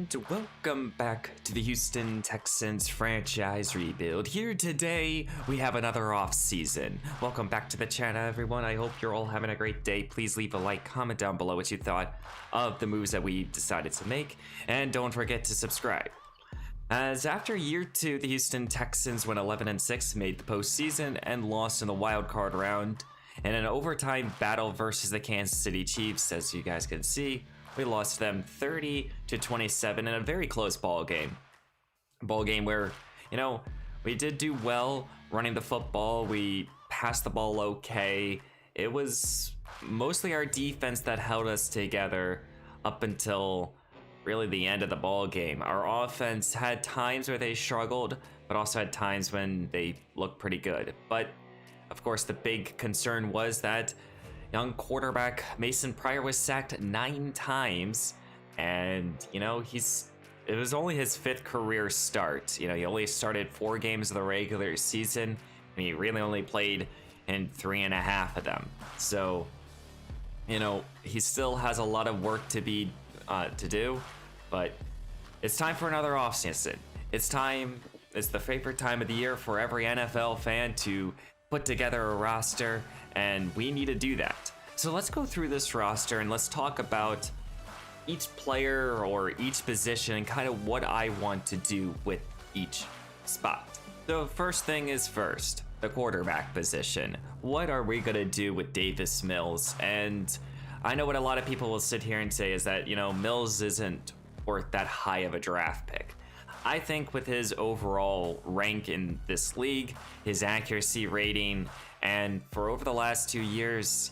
and welcome back to the Houston Texans franchise rebuild. Here today, we have another off-season. Welcome back to the channel, everyone. I hope you're all having a great day. Please leave a like, comment down below what you thought of the moves that we decided to make, and don't forget to subscribe. As after year 2, the Houston Texans went 11-6, made the postseason, and lost in the wild card round. In an overtime battle versus the Kansas City Chiefs, as you guys can see, we lost them 30-27 in a very close ball game. Ball game where, we did do well running the football. We passed the ball okay. It was mostly our defense that held us together up until really the end of the ball game. Our offense had times where they struggled, but also had times when they looked pretty good. But of course, the big concern was that young quarterback Mason Pryor was sacked 9 times, and it was only his 5th career start. He only started 4 games of the regular season, and he really only played in 3.5 of them. So, he still has a lot of work to do, but it's time for another offseason. It's the favorite time of the year for every NFL fan to put together a roster, and we need to do that. So let's go through this roster and let's talk about each player or each position and kind of what I want to do with each spot. So first thing is first, the quarterback position. What are we gonna do with Davis Mills? And I know what a lot of people will sit here and say is that, Mills isn't worth that high of a draft pick. I think with his overall rank in this league, his accuracy rating, and for over the last 2 years,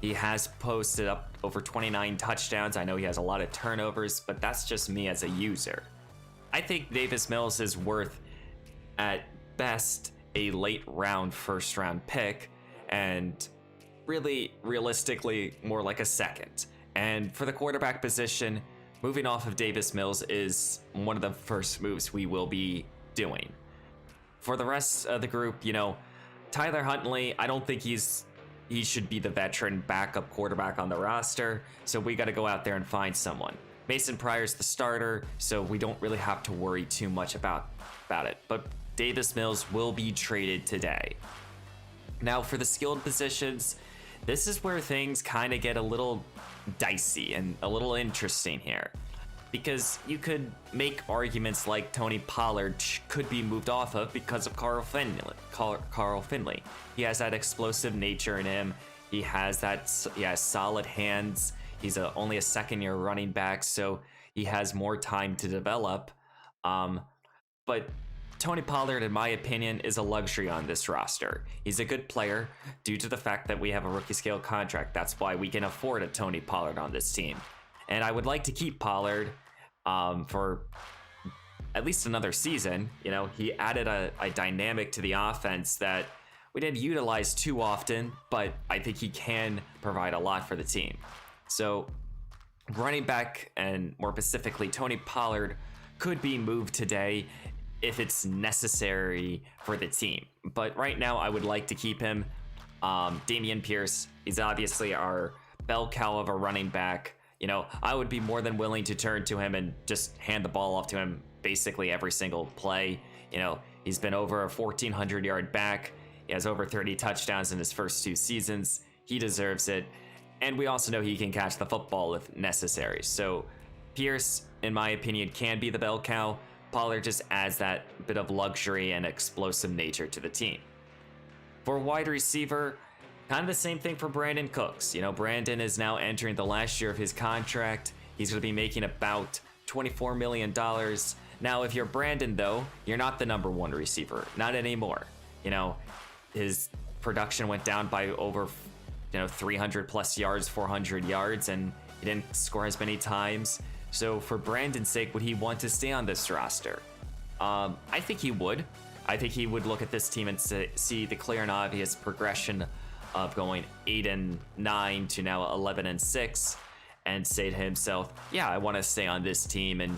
he has posted up over 29 touchdowns. I know he has a lot of turnovers, but that's just me as a user. I think Davis Mills is worth, at best, a late round, first round pick, and really, realistically, more like a second. And for the quarterback position, moving off of Davis Mills is one of the first moves we will be doing. For the rest of the group, Tyler Huntley, I don't think he should be the veteran backup quarterback on the roster, so we got to go out there and find someone. Mason Pryor's the starter, so we don't really have to worry too much about it. But Davis Mills will be traded today. Now for the skilled positions, this is where things kind of get a little dicey and a little interesting here, because you could make arguments like Tony Pollard could be moved off of because of Carl Finley. He has that explosive nature in him. He has solid hands. He's only a second-year running back, so he has more time to develop. But Tony Pollard, in my opinion, is a luxury on this roster. He's a good player due to the fact that we have a rookie scale contract. That's why we can afford a Tony Pollard on this team. And I would like to keep Pollard for at least another season. He added a dynamic to the offense that we didn't utilize too often, but I think he can provide a lot for the team. So running back, and more specifically Tony Pollard, could be moved today if it's necessary for the team. But right now, I would like to keep him. Dameon Pierce, he's obviously our bell cow of a running back. I would be more than willing to turn to him and just hand the ball off to him basically every single play. He's been over a 1,400-yard back. He has over 30 touchdowns in his first 2 seasons. He deserves it. And we also know he can catch the football if necessary. So Pierce, in my opinion, can be the bell cow. Pollard just adds that bit of luxury and explosive nature to the team. For wide receiver, kind of the same thing for Brandon Cooks. Brandon is now entering the last year of his contract. He's going to be making about $24 million. Now, if you're Brandon, though, you're not the number 1 receiver. Not anymore. His production went down by over 300 plus yards, 400 yards, and he didn't score as many times. So for Brandon's sake, would he want to stay on this roster? I think he would. I think he would look at this team and see the clear and obvious progression of going 8-9 to now 11-6, and say to himself, yeah, I want to stay on this team and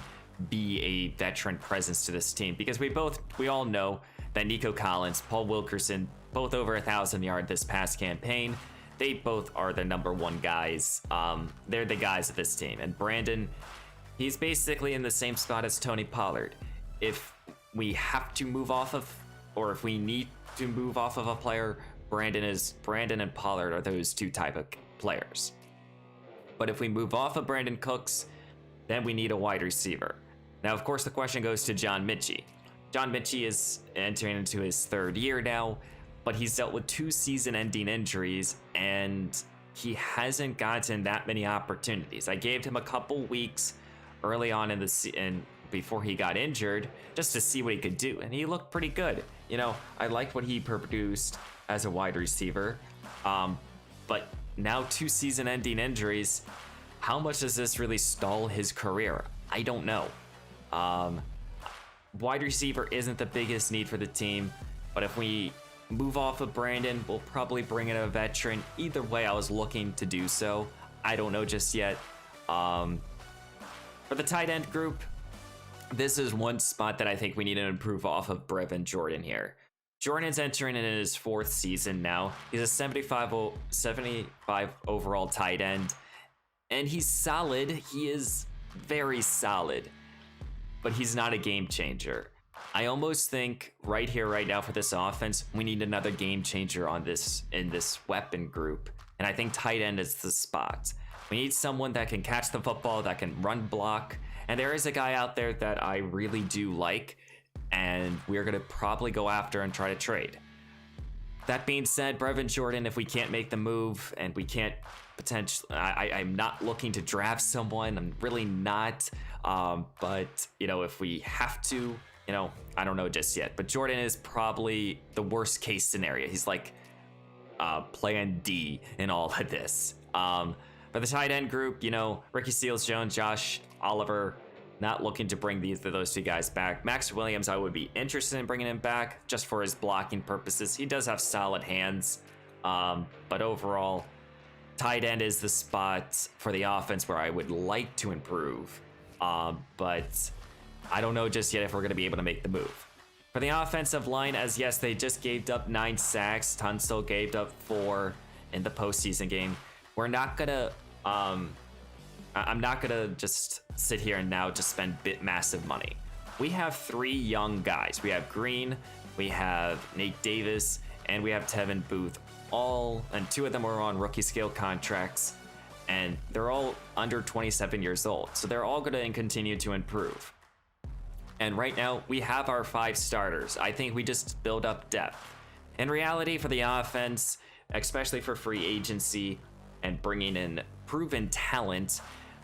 be a veteran presence to this team. Because we all know that Nico Collins, Paul Wilkerson, both over 1,000 yards this past campaign. They both are the number 1 guys. They're the guys of this team. And Brandon, He's basically in the same spot as Tony Pollard. If we have to move off of, or if we need to move off of a player, Brandon and Pollard are those two type of players. But if we move off of Brandon Cooks, then we need a wide receiver. Now, of course, the question goes to John Mitchie. John Mitchie is entering into his third year now, but he's dealt with 2 season-ending injuries, and he hasn't gotten that many opportunities. I gave him a couple weeks early on in the season before he got injured just to see what he could do, and he looked pretty good. You know, I liked what he produced as a wide receiver, but now 2 season-ending injuries. How much does this really stall his career? I don't know. Wide receiver isn't the biggest need for the team, but if we move off of Brandon, we'll probably bring in a veteran. Either way, I was looking to do so. I don't know just yet. For the tight end group, this is one spot that I think we need to improve off of Brevin Jordan here. Jordan's entering in his 4th season now. He's a 75 overall tight end, and he's solid. He is very solid, but he's not a game changer. I almost think right here, right now for this offense, we need another game changer in this weapon group, and I think tight end is the spot. We need someone that can catch the football, that can run block, and there is a guy out there that I really do like, and we're going to probably go after and try to trade. That being said, Brevin Jordan, if we can't make the move and we can't potentially, I'm not looking to draft someone. I'm really not. But, you know, if we have to, you know, I don't know just yet. But Jordan is probably the worst case scenario. He's like plan D in all of this. For the tight end group, you know, Ricky Seals-Jones, Josh Oliver, not looking to bring those 2 guys back. Max Williams, I would be interested in bringing him back just for his blocking purposes. He does have solid hands, but overall, tight end is the spot for the offense where I would like to improve, but I don't know just yet if we're going to be able to make the move. For the offensive line, as yes, they just gave up 9 sacks. Tunsil gave up 4 in the postseason game. We're not going to... I'm not gonna just sit here and now just spend massive money. We have 3 young guys. We have Green, we have Nate Davis, and we have Tevin Booth. And 2 of them are on rookie scale contracts, and they're all under 27 years old. So they're all gonna continue to improve. And right now we have our 5 starters. I think we just build up depth. In reality, for the offense, especially for free agency and bringing in proven talent,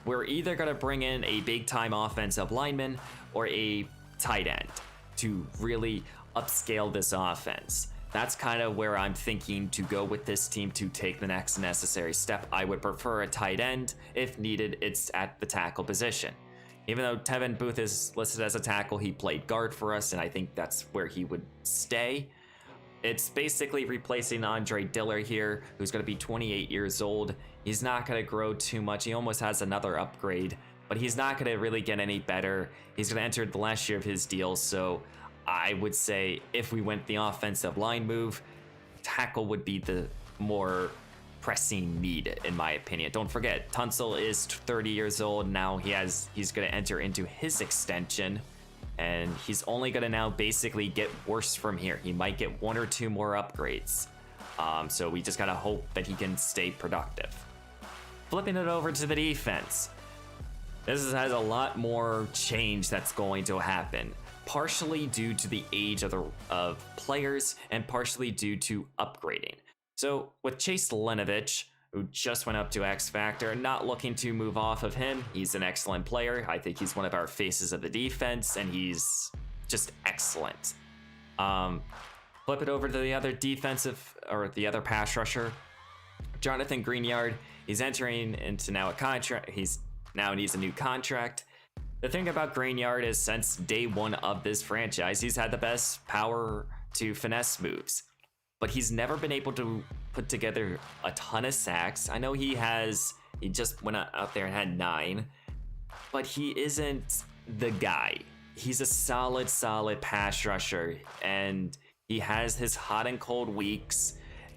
we're either going to bring in a big-time offensive lineman or a tight end to really upscale this offense. That's kind of where I'm thinking to go with this team to take the next necessary step. I would prefer a tight end. If needed, it's at the tackle position. Even though Tevin Booth is listed as a tackle, he played guard for us, and I think that's where he would stay. It's basically replacing Andre Diller here, who's going to be 28 years old. He's not going to grow too much. He almost has another upgrade, but he's not going to really get any better. He's going to enter the last year of his deal, so I would say if we went the offensive line move, tackle would be the more pressing need, in my opinion. Don't forget, Tunsil is 30 years old now. He's going to enter into his extension, and he's only going to now basically get worse from here. He might get 1 or 2 more upgrades. So we just got to hope that he can stay productive. Flipping it over to the defense. This has a lot more change that's going to happen, partially due to the age of players and partially due to upgrading. So with Chase Lenovich, who just went up to X Factor, not looking to move off of him. He's an excellent player. I think he's one of our faces of the defense, and he's just excellent. Flip it over to the other the other pass rusher, Jonathan Greenyard. He's entering into now a contract. He's now needs a new contract. The thing about Greenyard is since day 1 of this franchise, he's had the best power to finesse moves, but he's never been able to put together a ton of sacks. I know he just went out there and had 9, but he isn't the guy. He's a solid pass rusher, and he has his hot and cold weeks,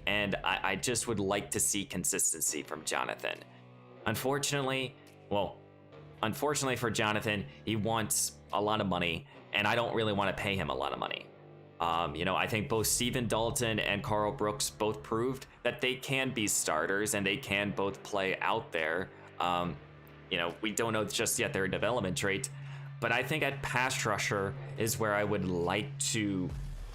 and I just would like to see consistency from Jonathan. Unfortunately, well, unfortunately for Jonathan, he wants a lot of money, and I don't really want to pay him a lot of money. I think both Steven Dalton and Carl Brooks both proved that they can be starters and they can both play out there. We don't know just yet their development trait, but I think at pass rusher is where I would like to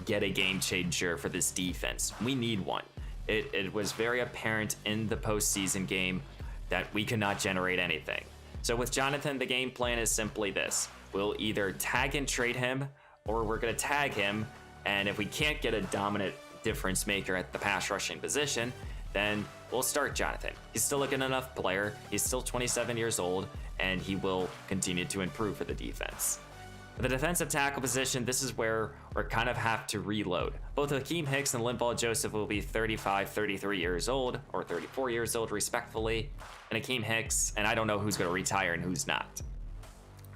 get a game changer for this defense. We need one. It was very apparent in the postseason game that we could not generate anything. So with Jonathan, the game plan is simply this. We'll either tag and trade him, or we're going to tag him, and if we can't get a dominant difference maker at the pass rushing position, then we'll start Jonathan. He's still a good enough player. He's still 27 years old, and he will continue to improve for the defense. For the defensive tackle position, this is where we kind of have to reload. Both Akeem Hicks and Linval Joseph will be 35, 33 years old, or 34 years old, respectfully. And Akeem Hicks, and I don't know who's going to retire and who's not.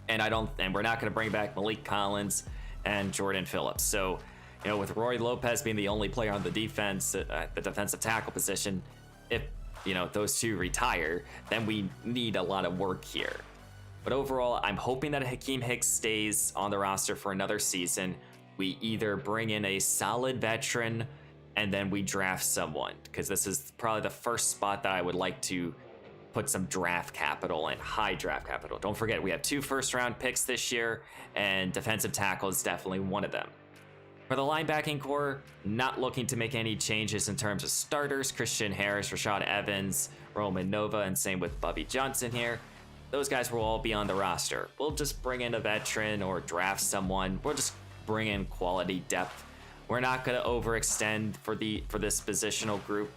And we're not going to bring back Malik Collins and Jordan Phillips. So, with Roy Lopez being the only player on the defense at the defensive tackle position, if those two retire, then we need a lot of work here. But overall, I'm hoping that Akeem Hicks stays on the roster for another season. We either bring in a solid veteran and then we draft someone, because this is probably the first spot that I would like to put some draft capital and high draft capital. Don't forget, we have 2 first-round picks this year, and defensive tackle is definitely one of them. For the linebacking core, not looking to make any changes in terms of starters. Christian Harris, Rashad Evans, Roman Nova, and same with Bubby Johnson here. Those guys will all be on the roster. We'll just bring in a veteran or draft someone. We'll just bring in quality depth. We're not going to overextend for this positional group.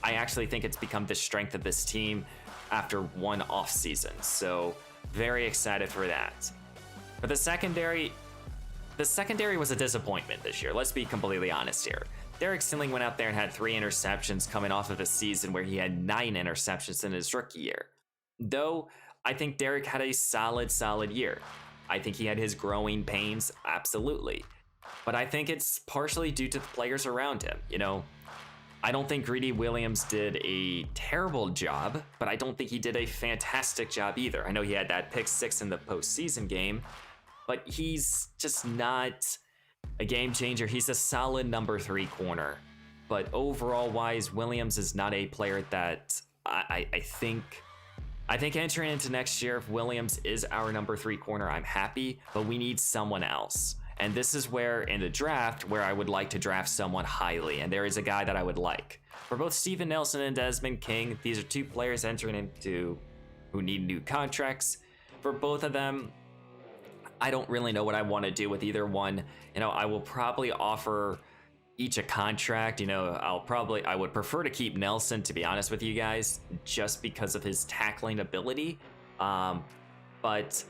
I actually think it's become the strength of this team after one offseason. So very excited for that. For the secondary was a disappointment this year. Let's be completely honest here. Derek Stilling went out there and had 3 interceptions coming off of a season where he had 9 interceptions in his rookie year. Though, I think Derek had a solid year. I think he had his growing pains, absolutely. But I think it's partially due to the players around him. I don't think Greedy Williams did a terrible job, but I don't think he did a fantastic job either. I know he had that pick 6 in the postseason game, but he's just not a game changer. He's a solid number 3 corner. But overall wise, Williams is not a player that I think entering into next year, if Williams is our number 3 corner, I'm happy, but we need someone else. And this is where, in the draft, where I would like to draft someone highly, and there is a guy that I would like. For both Steven Nelson and Desmond King, these are 2 players entering into who need new contracts. For both of them, I don't really know what I want to do with either one. I will probably offer each a contract. I would prefer to keep Nelson, to be honest with you guys, just because of his tackling ability. But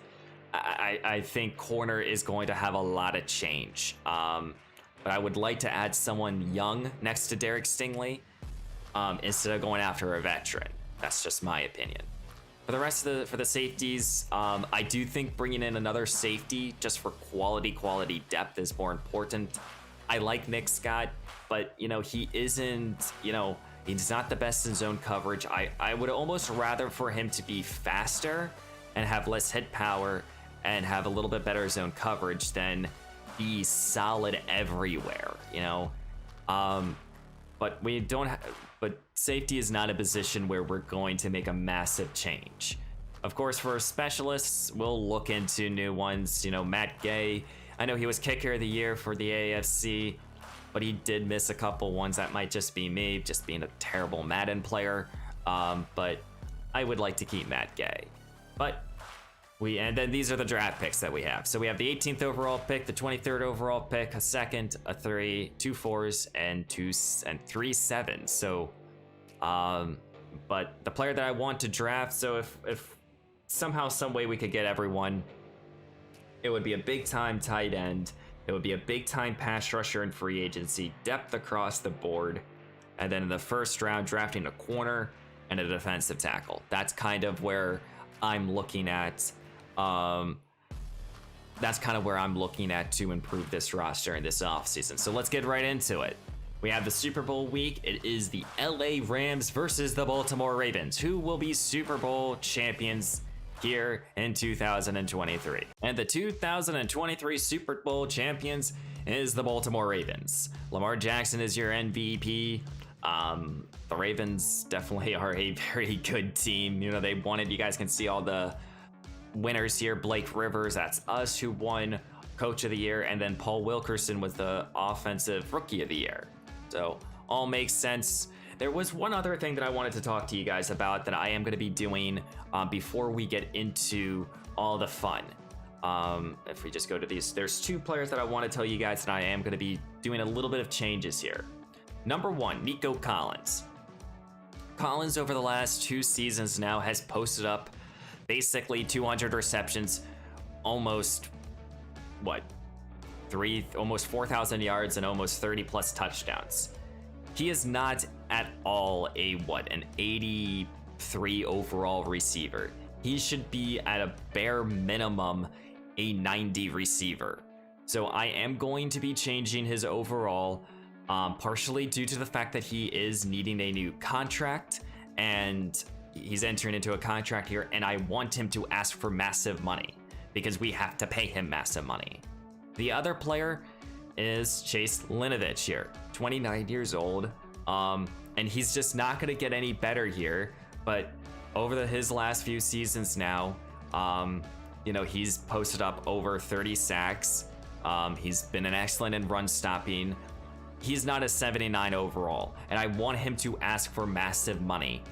I think corner is going to have a lot of change. But I would like to add someone young next to Derek Stingley instead of going after a veteran. That's just my opinion. For the rest of the safeties, I do think bringing in another safety just for quality depth is more important. I like Nick Scott, but he isn't, he's not the best in zone coverage. I would almost rather for him to be faster and have less hit power and have a little bit better zone coverage than be solid everywhere, But we don't but safety is not a position where we're going to make a massive change. Of course, for specialists, we'll look into new ones. Matt Gay, I know he was kicker of the year for the AFC, but he did miss a couple ones. That might just be me, just being a terrible Madden player. But I would like to keep Matt Gay. But and then these are the draft picks that we have. So we have the 18th overall pick, the 23rd overall pick, a second, a 3, 2 4s, and 3 7s. So, but the player that I want to draft, so if somehow, some way we could get everyone, it would be a big time tight end. It would be a big time pass rusher in free agency, depth across the board, and then in the first round, drafting a corner and a defensive tackle. That's kind of where I'm looking at. That's kind of where I'm looking at to improve this roster in this offseason. So let's get right into it. We have the Super Bowl week. It is the LA Rams versus the Baltimore Ravens. Who will be Super Bowl champions here in 2023. And the 2023 Super Bowl champions is the Baltimore Ravens. Lamar Jackson is your MVP. The Ravens definitely are a very good team. You know, they won it. You guys can see all the winners here. Blake Rivers, that's us, who won Coach of the Year, and then Paul Wilkerson was the Offensive Rookie of the Year. So all makes sense. There was one other thing that I wanted to talk to you guys about that I am going to be doing before we get into all the fun. If we just go to these, there's two players that I want to tell you guys that I am going to be doing a little bit of changes here. Number one, Nico Collins. Collins over the last 2 seasons now has posted up basically 200 receptions, almost almost 4,000 yards and almost 30 plus touchdowns. He is not at all an 83 overall receiver. He should be at a bare minimum a 90 receiver. So I am going to be changing his overall, partially due to the fact that he is needing a new contract, and he's entering into a contract here, and I want him to ask for massive money because we have to pay him massive money. The other player is Chase Winovich here, 29 years old, and he's just not going to get any better here. But over his last few seasons now, you know, he's posted up over 30 sacks. He's been an excellent in run stopping. He's not a 79 overall, and I want him to ask for massive money.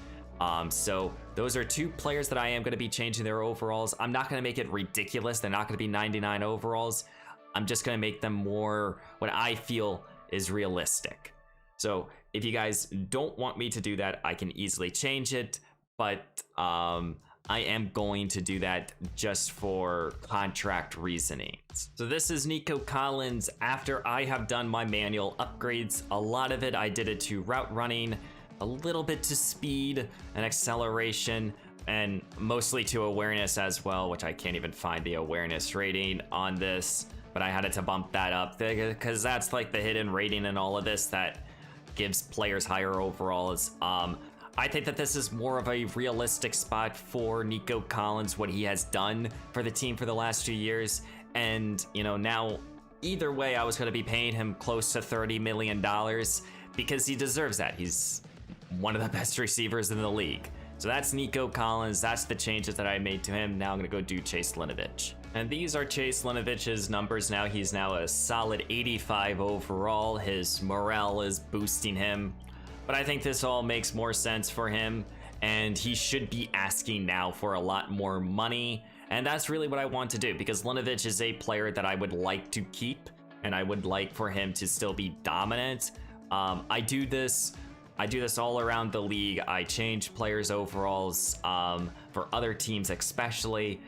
So those are two players that I am going to be changing their overalls. I'm not going to make it ridiculous. They're not going to be 99 overalls. I'm just going to make them more what I feel is realistic. So if you guys don't want me to do that, I can easily change it. But I am going to do that just for contract reasoning. So this is Nico Collins after I have done my manual upgrades. A lot of it, I did it to route running, a little bit to speed and acceleration, and mostly to awareness as well, which I can't even find the awareness rating on this, but I had to bump that up because that's like the hidden rating in all of this that gives players higher overalls. I think that this is more of a realistic spot for Nico Collins, what he has done for the team for the last 2 years. And, you know, now either way, I was going to be paying him close to $30 million because he deserves that. He's one of the best receivers in the league. So that's Nico Collins. That's the changes that I made to him. Now I'm going to go do Chase Winovich. And these are Chase Winovich's numbers now. He's now a solid 85 overall. His morale is boosting him. But I think this all makes more sense for him, and he should be asking now for a lot more money. And that's really what I want to do, because Winovich is a player that I would like to keep, and I would like for him to still be dominant. I do this all around the league. I change players' overalls for other teams especially,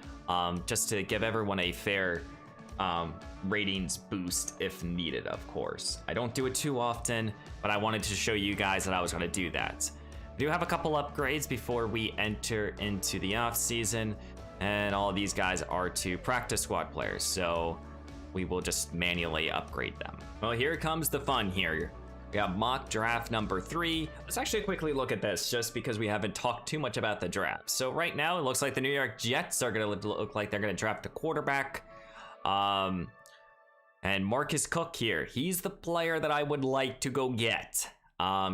just to give everyone a fair ratings boost if needed, of course. I don't do it too often, but I wanted to show you guys that I was going to do that. I do have a couple upgrades before we enter into the off season, and all of these guys are to practice squad players, so we will just manually upgrade them. Well, here comes the fun here. We have mock draft number 3. Let's actually quickly look at this just because we haven't talked too much about the draft. So right now it looks like the New York Jets are going to look like they're going to draft a quarterback. And Marcus Cook here, he's the player that I would like to go get.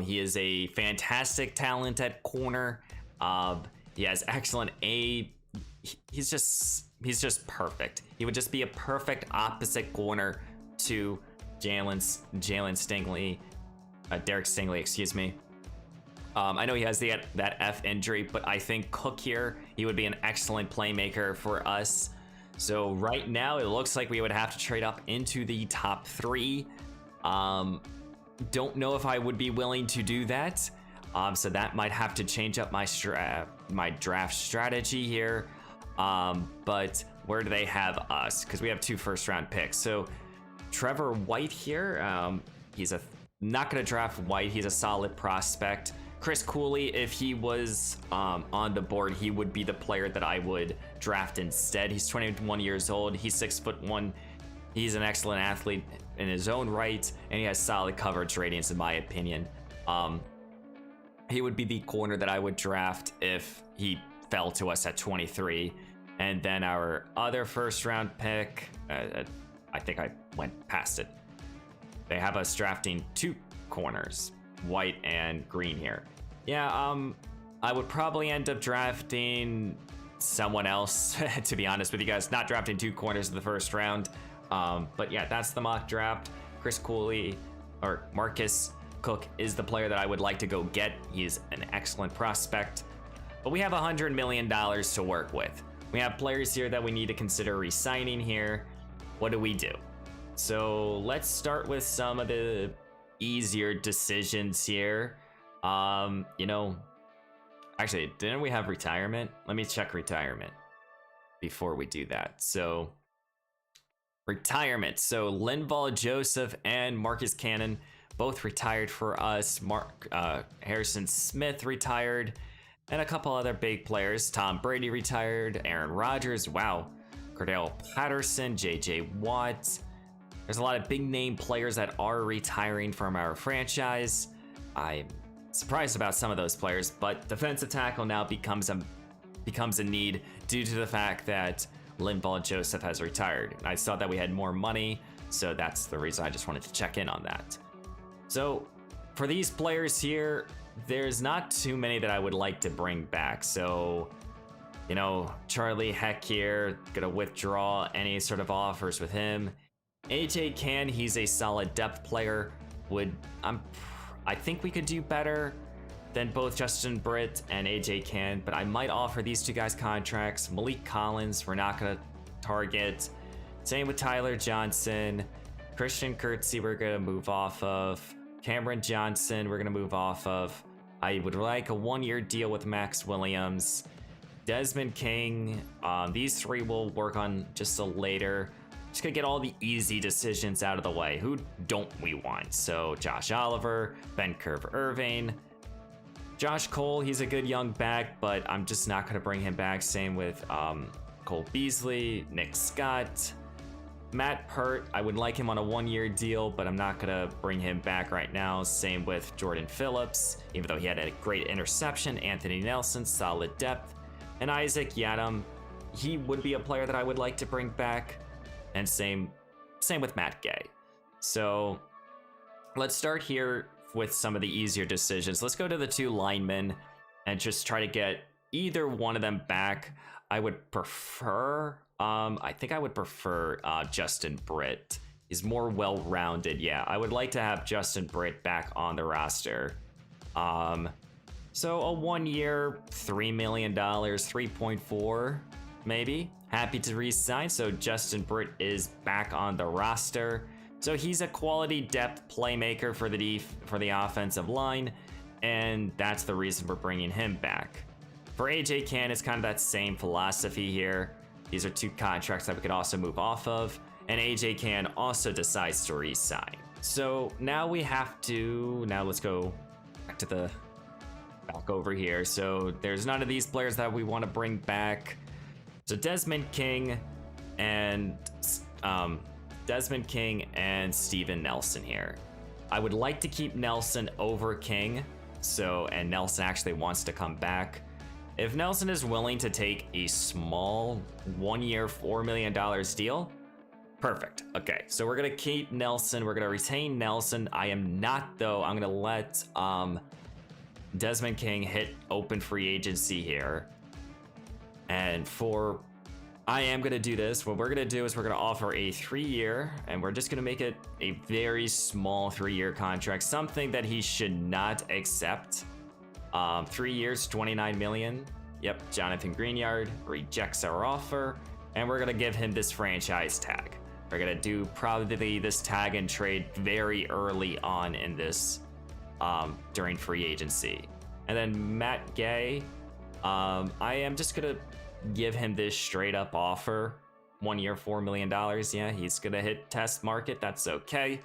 He is a fantastic talent at corner. He has excellent he's just perfect. He would just be a perfect opposite corner to Derek Stingley, excuse me. I know he has that F injury, but I think Cook here, he would be an excellent playmaker for us. So right now, it looks like we would have to trade up into the top 3. Don't know if I would be willing to do that. So that might have to change up my draft strategy here. But where do they have us? Because we have 2 first-round picks. So Trevor White here, he's not going to draft White. He's a solid prospect. Chris Cooley, if he was on the board, he would be the player that I would draft instead. He's 21 years old. He's 6'1". He's an excellent athlete in his own right, and he has solid coverage ratings, in my opinion. He would be the corner that I would draft if he fell to us at 23. And then our other first round pick, I think I went past it. They have us drafting 2 corners, white and green here. Yeah, I would probably end up drafting someone else, to be honest with you guys. Not drafting 2 corners in the first round. But yeah, that's the mock draft. Chris Cooley, or Marcus Cook, is the player that I would like to go get. He's an excellent prospect. But we have $100 million to work with. We have players here that we need to consider re-signing here. What do we do? So let's start with some of the easier decisions here. You know, actually, didn't we have retirement? Let me check retirement before we do that. So retirement. So Linval Joseph and Marcus Cannon both retired for us. Harrison Smith retired, and a couple other big players. Tom Brady retired. Aaron Rodgers. Wow. Cordell Patterson. JJ Watt. There's a lot of big name players that are retiring from our franchise. I'm surprised about some of those players, but defensive tackle now becomes a need due to the fact that Linval Joseph has retired. I saw that we had more money, so that's the reason I just wanted to check in on that. So for these players here, there's not too many that I would like to bring back. So, you know, Charlie Heck here, gonna withdraw any sort of offers with him. AJ Cann, he's a solid depth player. I think we could do better than both Justin Britt and AJ Cann, but I might offer these 2 guys contracts. Malik Collins, we're not gonna target. Same with Tyler Johnson. Christian Kirksey, we're gonna move off of. Cameron Johnson, we're gonna move off of. I would like a 1-year deal with Max Williams. Desmond King, these 3 will work on just a later. Just gonna get all the easy decisions out of the way. Who don't we want? So Josh Oliver, Ben Curve Irving, Josh Cole, he's a good young back, but I'm just not gonna bring him back. Same with Cole Beasley, Nick Scott, Matt Pert. I would like him on a 1-year deal, but I'm not gonna bring him back right now. Same with Jordan Phillips, even though he had a great interception. Anthony Nelson, solid depth. And Isaac Yiadom, he would be a player that I would like to bring back. And same with Matt Gay. So let's start here with some of the easier decisions. Let's go to the 2 linemen and just try to get either one of them back. I would prefer, I think I would prefer Justin Britt. He's more well-rounded. Yeah, I would like to have Justin Britt back on the roster. So a 1-year, $3 million, 3.4 maybe. Happy to re-sign. So Justin Britt is back on the roster. So he's a quality depth playmaker for the offensive line, and that's the reason we're bringing him back. For AJ Cann, it's kind of that same philosophy here. These are 2 contracts that we could also move off of, and AJ Cann also decides to re-sign. So now let's go back over here. So there's none of these players that we want to bring back. So Desmond King and Steven Nelson here. I would like to keep Nelson over King. And Nelson actually wants to come back. If Nelson is willing to take a small 1-year, $4 million deal, perfect. Okay, so we're gonna keep Nelson. We're gonna retain Nelson. I am not, though. I'm gonna let Desmond King hit open free agency here. And I am going to do this. What we're going to do is we're going to offer a 3-year, and we're just going to make it a very small 3-year contract, something that he should not accept. 3 years, $29 million. Yep, Jonathan Greenyard rejects our offer, and we're going to give him this franchise tag. We're going to do probably this tag and trade very early on in this, during free agency. And then Matt Gay, I am just going to give him this straight up offer. 1 year, $4 million. Yeah, he's gonna hit test market. That's okay.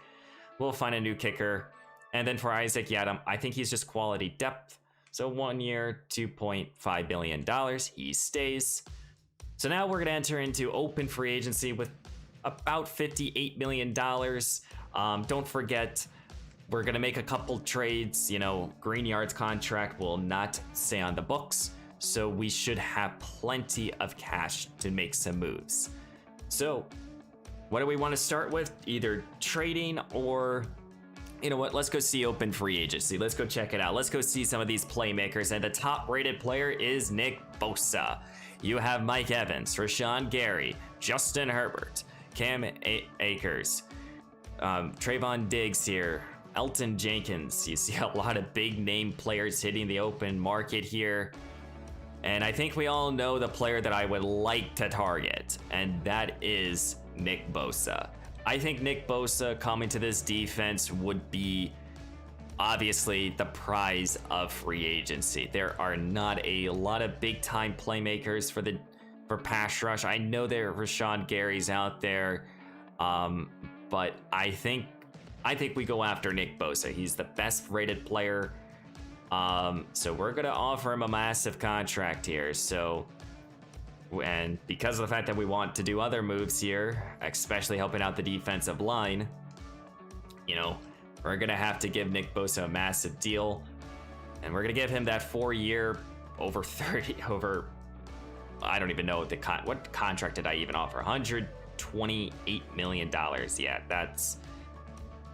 We'll find a new kicker. And then for Isaac Yiadom, I think he's just quality depth. So 1 year, $2.5 billion. He stays. So now we're gonna enter into open free agency with about $58 million. Don't forget, we're gonna make a couple trades. You know, Greenyard's contract will not stay on the books. so we should have plenty of cash to make some moves. So what do we want to start with? Either trading or, you know what, let's go see open free agency. Let's go check it out. Let's go see some of these playmakers. And the top rated player is Nick Bosa. You have Mike Evans, Rashawn Gary, Justin Herbert, Cam Akers, Trayvon Diggs here, Elton Jenkins. You see a lot of big name players hitting the open market here. And I think we all know the player that I would like to target, and that is Nick Bosa. I think Nick Bosa coming to this defense would be obviously the prize of free agency. There are not a lot of big time playmakers for pass rush. I know there are Rashawn Gary's out there, but I think we go after Nick Bosa. He's the best rated player. So we're gonna offer him a massive contract here. So, and because of the fact that we want to do other moves here, especially helping out the defensive line, you know, we're gonna have to give Nick Bosa a massive deal, and we're gonna give him that 4-year over I don't even know what contract did I even offer? $128 million. Yeah, that's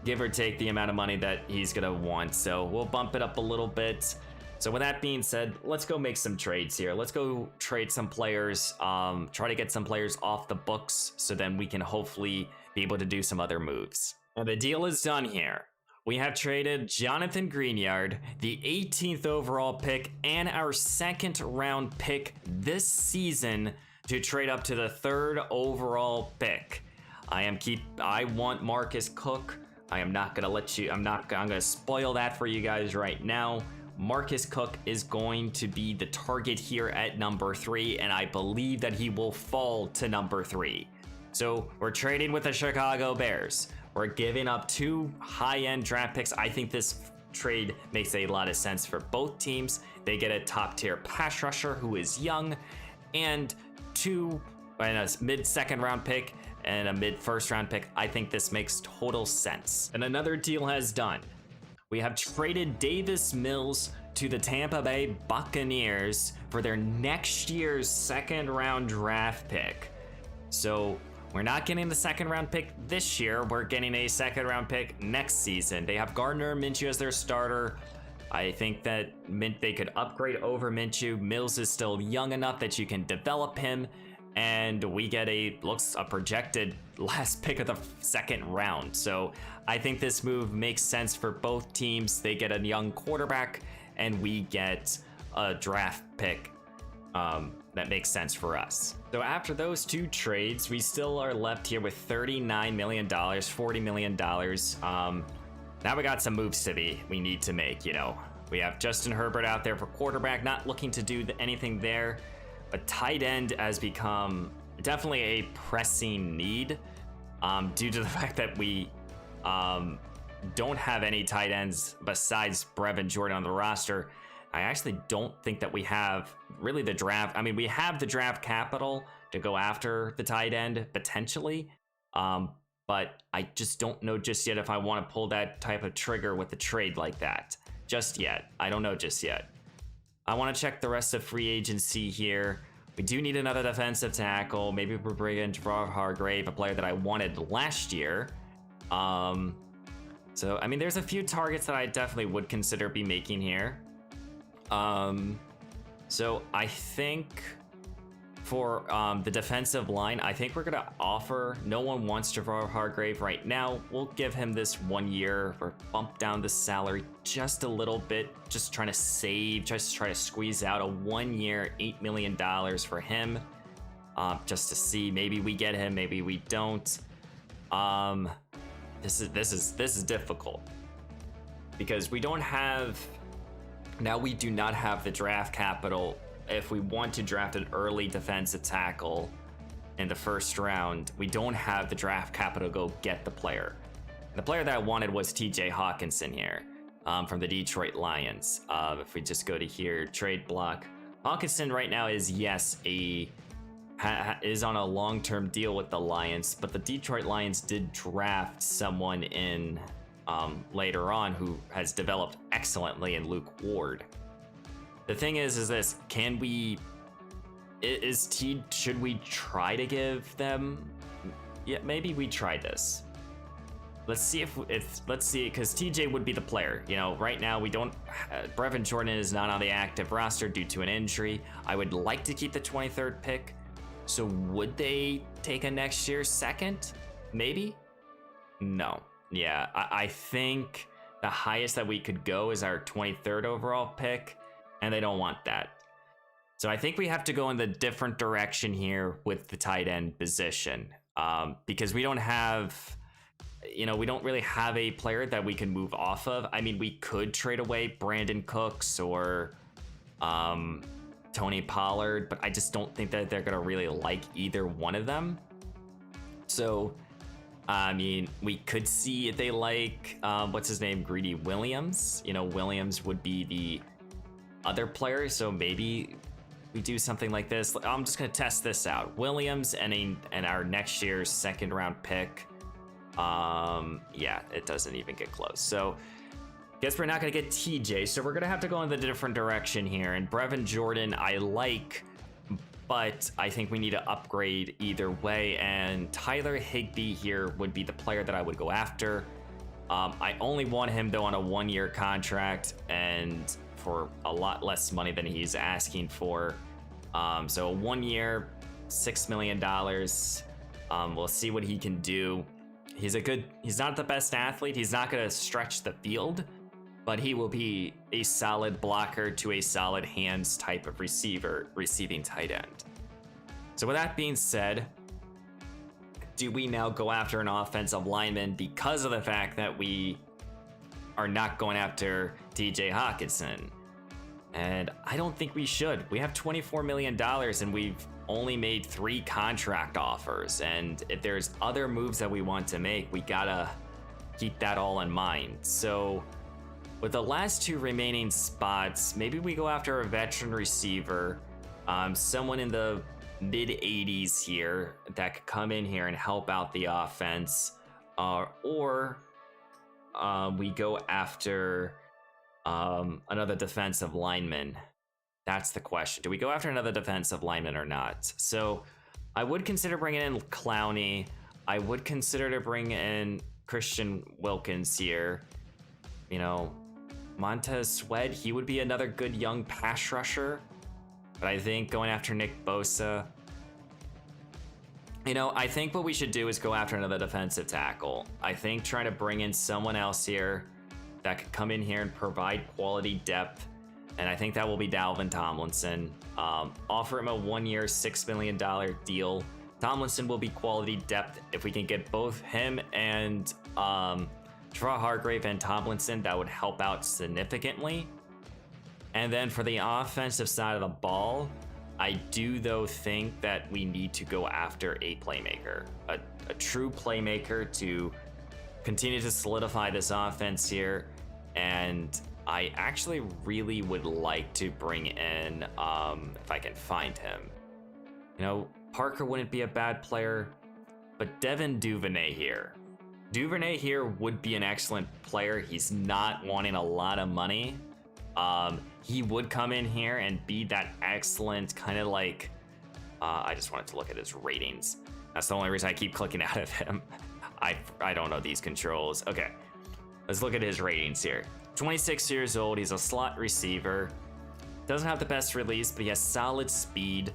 give or take the amount of money that he's gonna want. So we'll bump it up a little bit. So with that being said, let's go make some trades here. Let's go trade some players, try to get some players off the books, so then we can hopefully be able to do some other moves. And the deal is done here. We have traded Jonathan Greenyard, the 18th overall pick, and our 2nd round pick this season to trade up to the 3rd overall pick. I want Marcus Cook. I'm gonna spoil that for you guys right now. Marcus Cook is going to be the target here at number 3, and I believe that he will fall to number 3. So we're trading with the Chicago Bears. We're giving up 2 high-end draft picks. I think this trade makes a lot of sense for both teams. They get a top-tier pass rusher who is young, and a mid-2nd round pick and a mid-1st round pick. I think this makes total sense. And another deal has done. We have traded Davis Mills to the Tampa Bay Buccaneers for their next year's 2nd round draft pick. So we're not getting the 2nd round pick this year. We're getting a 2nd round pick next season. They have Gardner Minshew as their starter. I think that they could upgrade over Minshew. Mills is still young enough that you can develop him, and we get a projected last pick of the 2nd round. So I think this move makes sense for both teams. They get a young quarterback, and we get a draft pick that makes sense for us. So after those 2 trades, we still are left here with $39 million, $40 million. Now we got some moves we need to make. You know, we have Justin Herbert out there for quarterback, not looking to do anything there. But tight end has become definitely a pressing need due to the fact that we don't have any tight ends besides Brevin Jordan on the roster. I actually don't think that we have really the draft. I mean, we have the draft capital to go after the tight end potentially, but I just don't know just yet if I want to pull that type of trigger with a trade like that just yet. I don't know just yet. I want to check the rest of free agency here. We do need another defensive tackle. Maybe we're bringing in Javon Hargrave, a player that I wanted last year. So, I mean, there's a few targets that I definitely would consider be making here. So I think for the defensive line, I think we're going to offer, no one wants Javon Hargrave right now. We'll give him this 1 year or bump down the salary just a little bit, just trying to save, just try to squeeze out a 1 year, $8 million for him, just to see, maybe we get him, maybe we don't. This is difficult because we don't have, now we do not have the draft capital. If we want to draft an early defensive tackle in the 1st round, we don't have the draft capital to go get the player. The player that I wanted was TJ Hawkinson here from the Detroit Lions. If we just go to here, trade block. Hawkinson right now is, yes, is on a long-term deal with the Lions, but the Detroit Lions did draft someone in later on who has developed excellently in Luke Ward. The thing is this, can we, should we try to give them, yeah, maybe we try this. Let's see let's see, because TJ would be the player. You know, right now we don't, Brevin Jordan is not on the active roster due to an injury. I would like to keep the 23rd pick. So would they take a next year's second? Maybe? No. Yeah, I think the highest that we could go is our 23rd overall pick, and they don't want that. So I think we have to go in the different direction here with the tight end position, because we don't have, you know, we don't really have a player that we can move off of. I mean, we could trade away Brandon Cooks or Tony Pollard, but I just don't think that they're gonna really like either one of them. So, I mean, we could see if they like, what's his name, Greedy Williams. You know, Williams would be the other player, so maybe we do something like this. I'm just gonna test this out. Williams and our next year's second round pick. Yeah, it doesn't even get close. So guess we're not gonna get TJ, so we're gonna have to go in the different direction here. And Brevin Jordan I like, but I think we need to upgrade either way, and Tyler Higbee here would be the player that I would go after. I only want him though on a 1-year contract and for a lot less money than he's asking for. So 1 year, $6 million. We'll see what he can do. He's not the best athlete. He's not gonna stretch the field, but he will be a solid blocker to a solid hands type of receiving tight end. So with that being said, do we now go after an offensive lineman because of the fact that we are not going after TJ Hawkinson? And I don't think we should. We have $24 million and we've only made 3 contract offers. And if there's other moves that we want to make, we gotta keep that all in mind. So with the last 2 remaining spots, maybe we go after a veteran receiver, someone in the mid 80s here that could come in here and help out the offense, or we go after another defensive lineman. That's the question. Do we go after another defensive lineman or not? So I would consider bringing in Clowney. I would consider to bring in Christian Wilkins here. You know, Montez Sweat, he would be another good young pass rusher. But I think going after Nick Bosa, you know, I think what we should do is go after another defensive tackle. I think trying to bring in someone else here that could come in here and provide quality depth. And I think that will be Dalvin Tomlinson. Offer him a 1-year, $6 million deal. Tomlinson will be quality depth. If we can get both him and Trevor Hargrave and Tomlinson, that would help out significantly. And then for the offensive side of the ball, I do though think that we need to go after a playmaker, a true playmaker to continue to solidify this offense here. And I actually really would like to bring in, if I can find him, you know, Parker wouldn't be a bad player, but Devin Duvernay here. Duvernay here would be an excellent player. He's not wanting a lot of money. He would come in here and be that excellent kind of like, I just wanted to look at his ratings. That's the only reason I keep clicking out of him. I don't know these controls. Okay, let's look at his ratings here. 26 years old, he's a slot receiver. Doesn't have the best release, but he has solid speed.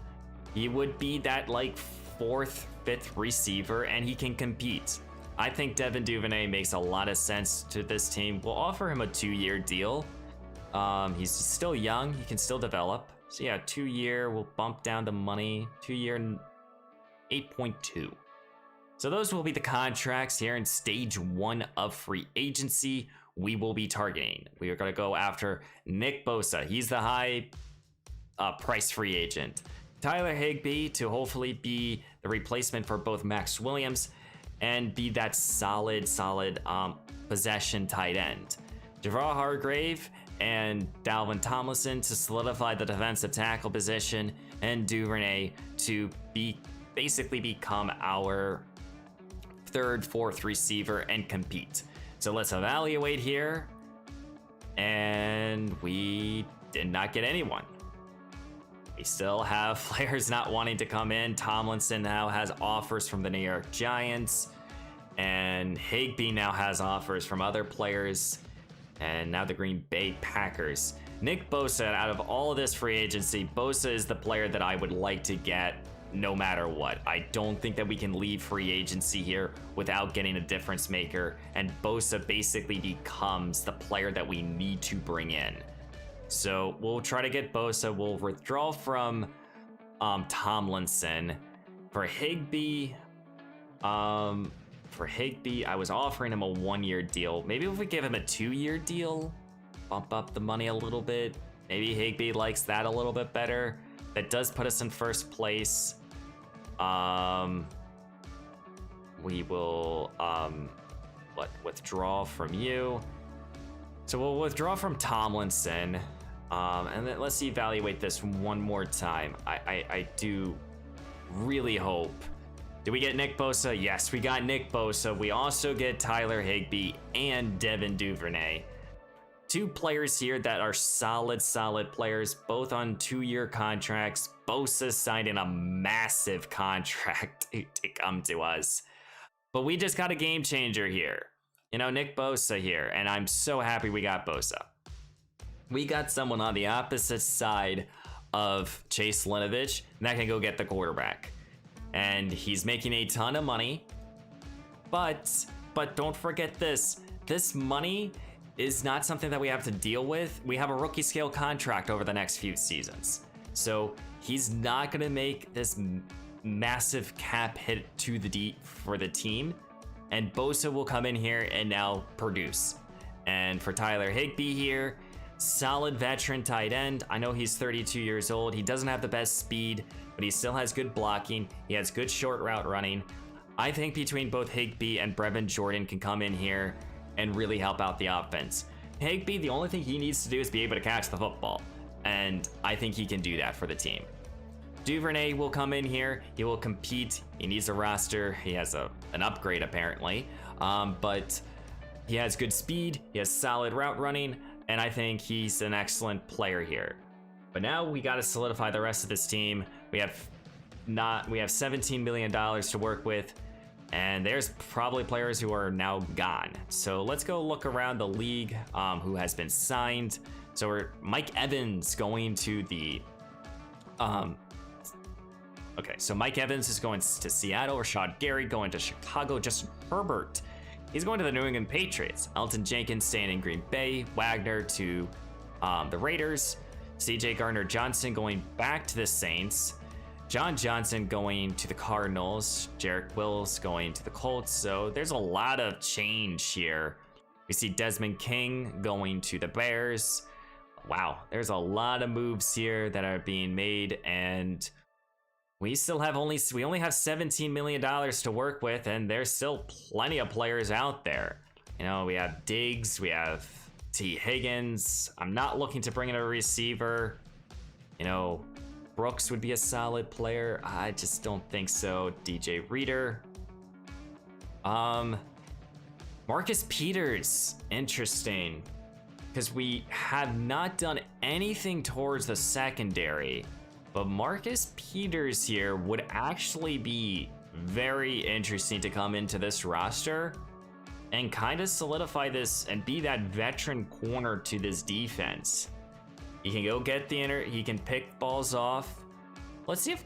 He would be that like 4th, 5th receiver, and he can compete. I think Devin Duvernay makes a lot of sense to this team. We'll offer him a 2-year deal. He's still young, he can still develop. So yeah, 2-year, we'll bump down the money. 2-year, 8.2. So those will be the contracts here in stage 1 of free agency. We will be targeting. We are going to go after Nick Bosa. He's the high price free agent. Tyler Higbee to hopefully be the replacement for both Max Williams and be that solid possession tight end. Javon Hargrave and Dalvin Tomlinson to solidify the defensive tackle position, and Duvernay to basically become our 3rd, 4th receiver and compete. So let's evaluate here, and we did not get anyone. We still have players not wanting to come in. Tomlinson now has offers from the New York Giants, and Higbee now has offers from other players, and now the Green Bay Packers. Nick Bosa, out of all of this free agency, Bosa is the player that I would like to get no matter what. I don't think that we can leave free agency here without getting a difference maker, and Bosa basically becomes the player that we need to bring in. So we'll try to get Bosa. We'll withdraw from Tomlinson. For Higbee, I was offering him a 1-year deal. Maybe if we give him a 2-year deal, bump up the money a little bit. Maybe Higbee likes that a little bit better. That does put us in first place. We will withdraw from you. So we'll withdraw from Tomlinson. And then let's evaluate this one more time. I do really hope. Did we get Nick Bosa? Yes, we got Nick Bosa. We also get Tyler Higbee and Devin Duvernay. 2 players here that are solid players, both on 2-year contracts. Bosa signed in a massive contract to come to us. But we just got a game changer here. You know, Nick Bosa here, and I'm so happy we got Bosa. We got someone on the opposite side of Chase Winovich that can go get the quarterback. And he's making a ton of money. But don't forget this. This money is not something that we have to deal with. We have a rookie scale contract over the next few seasons. So he's not gonna make this massive cap hit to the for the team. And Bosa will come in here and now produce. And for Tyler Higbee here, solid veteran tight end. I know he's 32 years old. He doesn't have the best speed, but he still has good blocking. He has good short route running. I think between both Higbee and Brevin Jordan can come in here and really help out the offense. Higbee, the only thing he needs to do is be able to catch the football. And I think he can do that for the team. Duvernay will come in here. He will compete. He needs a roster. He has an upgrade apparently. But he has good speed. He has solid route running. And I think he's an excellent player here. But now we got to solidify the rest of this team. We have $17 million to work with. And there's probably players who are now gone. So let's go look around the league who has been signed. So we're Mike Evans going to the okay, so Mike Evans is going to Seattle. Rashad Gary going to Chicago. Justin Herbert, he's going to the New England Patriots. Elton Jenkins staying in Green Bay. Wagner to the Raiders. CJ Gardner-Johnson going back to the Saints. John Johnson going to the Cardinals. Jarek Wills going to the Colts. So there's a lot of change here. We see Desmond King going to the Bears. Wow, there's a lot of moves here that are being made, and we only have $17 million to work with, and there's still plenty of players out there. You know, we have Diggs, we have T. Higgins. I'm not looking to bring in a receiver. You know, Brooks would be a solid player. I just don't think so. DJ Reader. Marcus Peters, interesting. Because we have not done anything towards the secondary. But Marcus Peters here would actually be very interesting to come into this roster and kind of solidify this and be that veteran corner to this defense. He can go get he can pick balls off. Let's see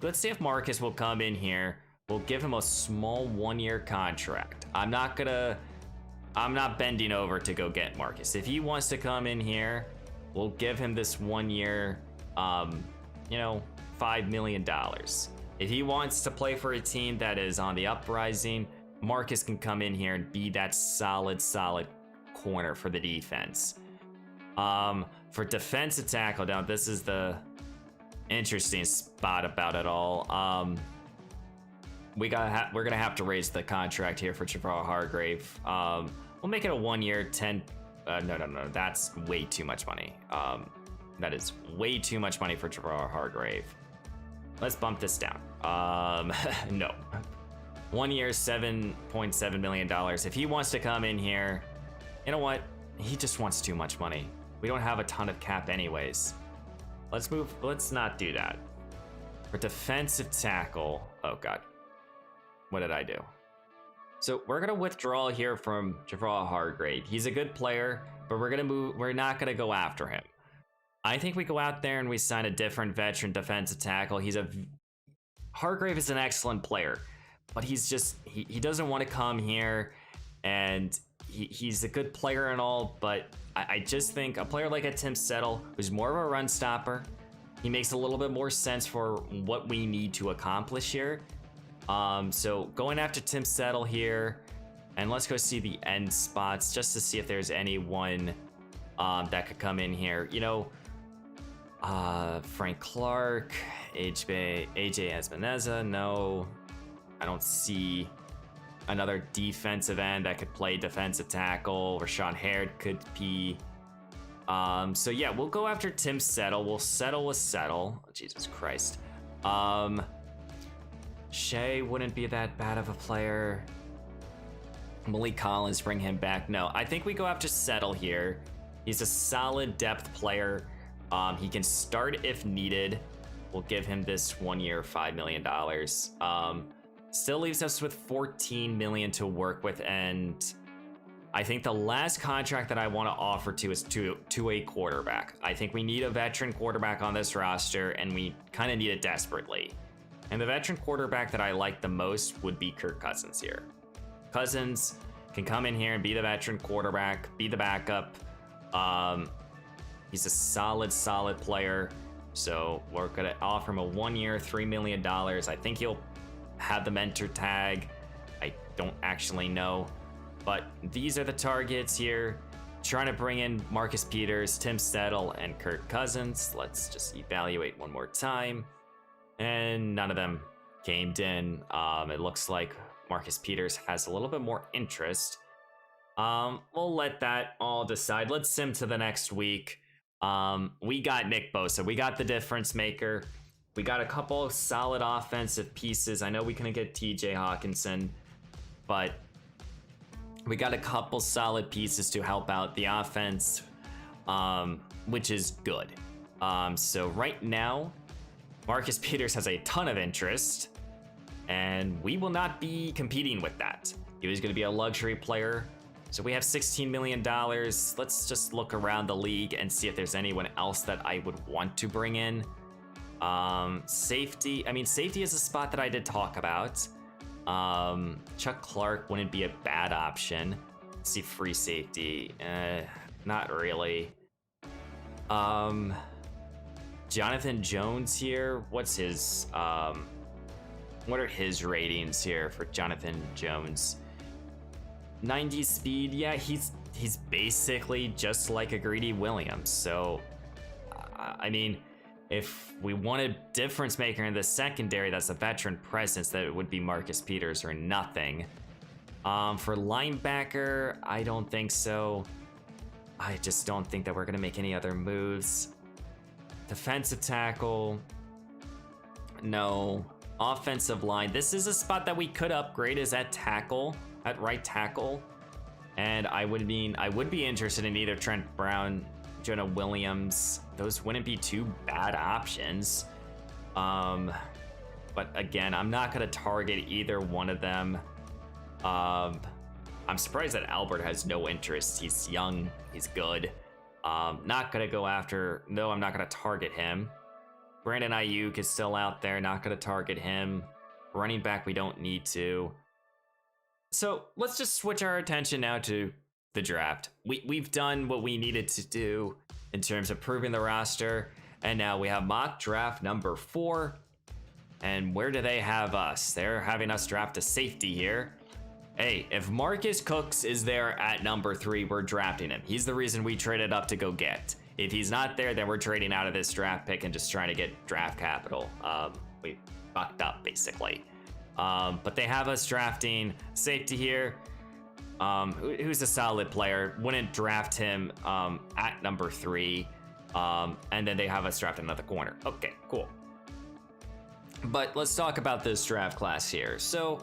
if Marcus will come in here. We'll give him a small 1-year contract. I'm not bending over to go get Marcus. If he wants to come in here, we'll give him this 1 year, you know, $5 million. If he wants to play for a team that is on the uprising, Marcus can come in here and be that solid corner for the defense. For defensive tackle, now this is the interesting spot about it all. We're gonna have to raise the contract here for Javon Hargrave. We'll make it a 1 year, 10. No, that's way too much money. That is way too much money for Javon Hargrave. Let's bump this down. No. 1 year, $7.7 million. If he wants to come in here, you know what? He just wants too much money. We don't have a ton of cap anyways. Let's not do that. For defensive tackle, oh god. What did I do? So we're gonna withdraw here from Javon Hargrave. He's a good player, but we're not gonna go after him. I think we go out there and we sign a different veteran defensive tackle. Hargrave is an excellent player, but he's just, he doesn't want to come here, and he's a good player and all, but I just think a player like a Tim Settle, who's more of a run stopper, he makes a little bit more sense for what we need to accomplish here. So going after Tim Settle here, and let's go see the end spots just to see if there's anyone that could come in here. You know, Frank Clark, AJ Espinoza, no. I don't see another defensive end that could play defensive tackle. Rashawn Hare could be. So yeah, we'll go after Tim Settle. We'll settle with Settle. Oh, Jesus Christ. Shea wouldn't be that bad of a player. Malik Collins, bring him back. No, I think we go after Settle here. He's a solid depth player. He can start if needed. We'll give him this 1 year, $5 million. Still leaves us with $14 million to work with, and I think the last contract that I want to offer to is to a quarterback. I think we need a veteran quarterback on this roster, and we kind of need it desperately. And the veteran quarterback that I like the most would be Kirk Cousins here. Cousins can come in here and be the veteran quarterback, be the backup. He's a solid player. So we're gonna offer him a 1 year, $3 million. I think he'll have the mentor tag. I don't actually know, but these are the targets here. Trying to bring in Marcus Peters, Tim Settle, and Kirk Cousins. Let's just evaluate one more time. And none of them came in. It looks like Marcus Peters has a little bit more interest. We'll let that all decide. Let's sim to the next week. We got Nick Bosa. We got the difference maker. We got a couple of solid offensive pieces. I know we couldn't get TJ Hawkinson, but we got a couple solid pieces to help out the offense, which is good. So right now, Marcus Peters has a ton of interest, and we will not be competing with that. He was going to be a luxury player. So we have $16 million. Let's just look around the league and see if there's anyone else that I would want to bring in. Safety. I mean, safety is a spot that I did talk about. Chuck Clark wouldn't be a bad option. Let's see, free safety. Not really. Jonathan Jones here. What's his, what are his ratings here for Jonathan Jones? 90 speed. Yeah, he's basically just like a Greedy Williams. So, I mean, if we want a difference maker in the secondary, that's a veteran presence, that it would be Marcus Peters or nothing. For linebacker, I don't think so. I just don't think that we're gonna make any other moves. Defensive tackle, no. Offensive line, this is a spot that we could upgrade, is at tackle, at right tackle. And I would be interested in either Trent Brown, Jonah Williams. Those wouldn't be two bad options. But again, I'm not gonna target either one of them. I'm surprised that Albert has no interest. He's young, he's good. Not gonna go after, no, I'm not gonna target him. Brandon Ayuk is still out there, not gonna target him. Running back, we don't need to. So let's just switch our attention now to the draft. We've done what we needed to do in terms of proving the roster, and now we have mock draft number 4. And where do they have us? They're having us draft a safety here. Hey, if Marcus Cooks is there at number 3, we're drafting him. He's the reason we traded up to go get. If he's not there, then we're trading out of this draft pick and just trying to get draft capital. We fucked up, basically. But they have us drafting safety here. Who's a solid player. Wouldn't draft him at number 3. And then they have us draft another corner. Okay, cool. But let's talk about this draft class here. So,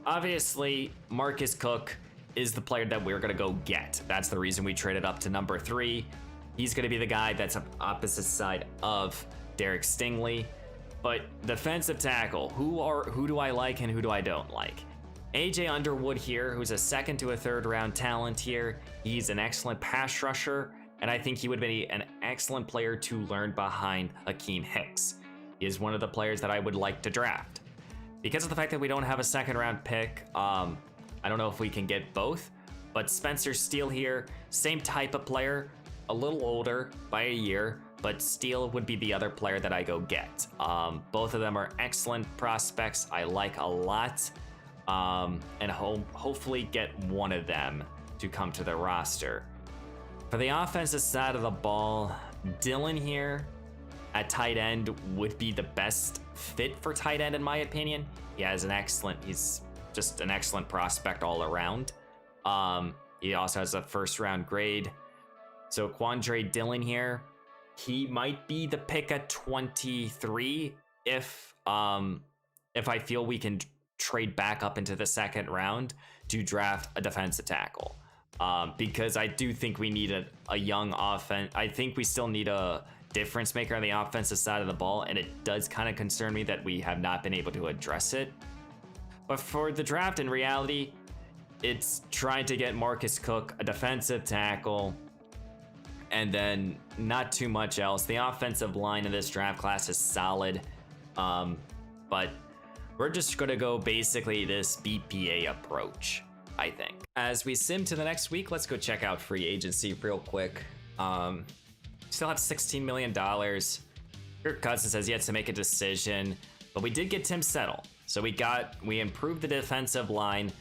obviously, Marcus Cook is the player that we're going to go get. That's the reason we traded up to number 3. He's going to be the guy that's on opposite side of Derek Stingley. But defensive tackle, who do I like and who do I don't like? AJ Underwood here, who's a second to a third round talent here. He's an excellent pass rusher, and I think he would be an excellent player to learn behind Akeem Hicks. He is one of the players that I would like to draft. Because of the fact that we don't have a second round pick, I don't know if we can get both, but Spencer Steele here, same type of player, a little older by a year, but Steele would be the other player that I go get. Both of them are excellent prospects I like a lot, and hopefully get one of them to come to the roster. For the offensive side of the ball, Dylan here at tight end would be the best fit for tight end in my opinion. He's just an excellent prospect all around. He also has a first round grade. So Quandre Dillon here, he might be the pick at 23 if I feel we can trade back up into the second round to draft a defensive tackle. Because I do think we need a young offense. I think we still need a difference maker on the offensive side of the ball, and it does kind of concern me that we have not been able to address it. But for the draft, in reality, it's trying to get Marcus Cook, a defensive tackle, and then not too much else. The offensive line of this draft class is solid, but we're just gonna go basically this BPA approach, I think. As we sim to the next week, let's go check out free agency real quick. Still have $16 million. Kirk Cousins has yet to make a decision, but we did get Tim Settle. So we improved the defensive line,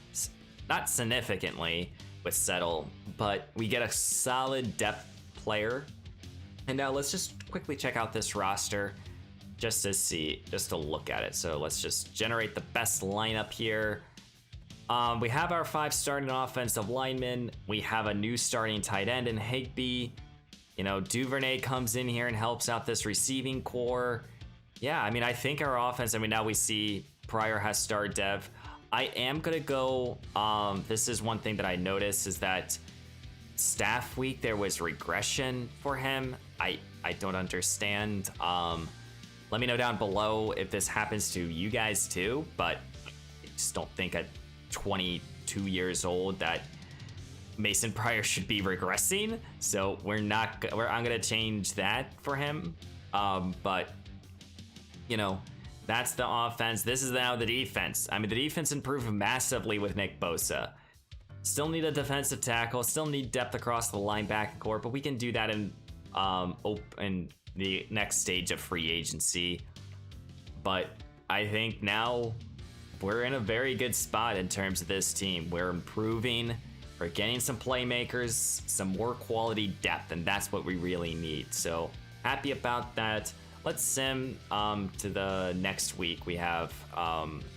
not significantly with Settle, but we get a solid depth player. And now let's just quickly check out this roster just to look at it. So let's just generate the best lineup here. We have our 5 starting offensive linemen. We have a new starting tight end in Higbee. You know, Duvernay comes in here and helps out this receiving core. Yeah, I mean, I think our offense, now we see Pryor has star dev. I am gonna go, this is one thing that I noticed is that staff week, there was regression for him. I don't understand. Let me know down below if this happens to you guys too, but I just don't think at 22 years old that Mason Pryor should be regressing. So I'm gonna change that for him. But you know, that's the offense. This is now the defense. I mean, the defense improved massively with Nick Bosa. Still need a defensive tackle, still need depth across the linebacker core, but we can do that in the next stage of free agency. But I think now we're in a very good spot in terms of this team. We're improving, we're getting some playmakers, some more quality depth, and that's what we really need. So happy about that. Let's sim to the next week. We have,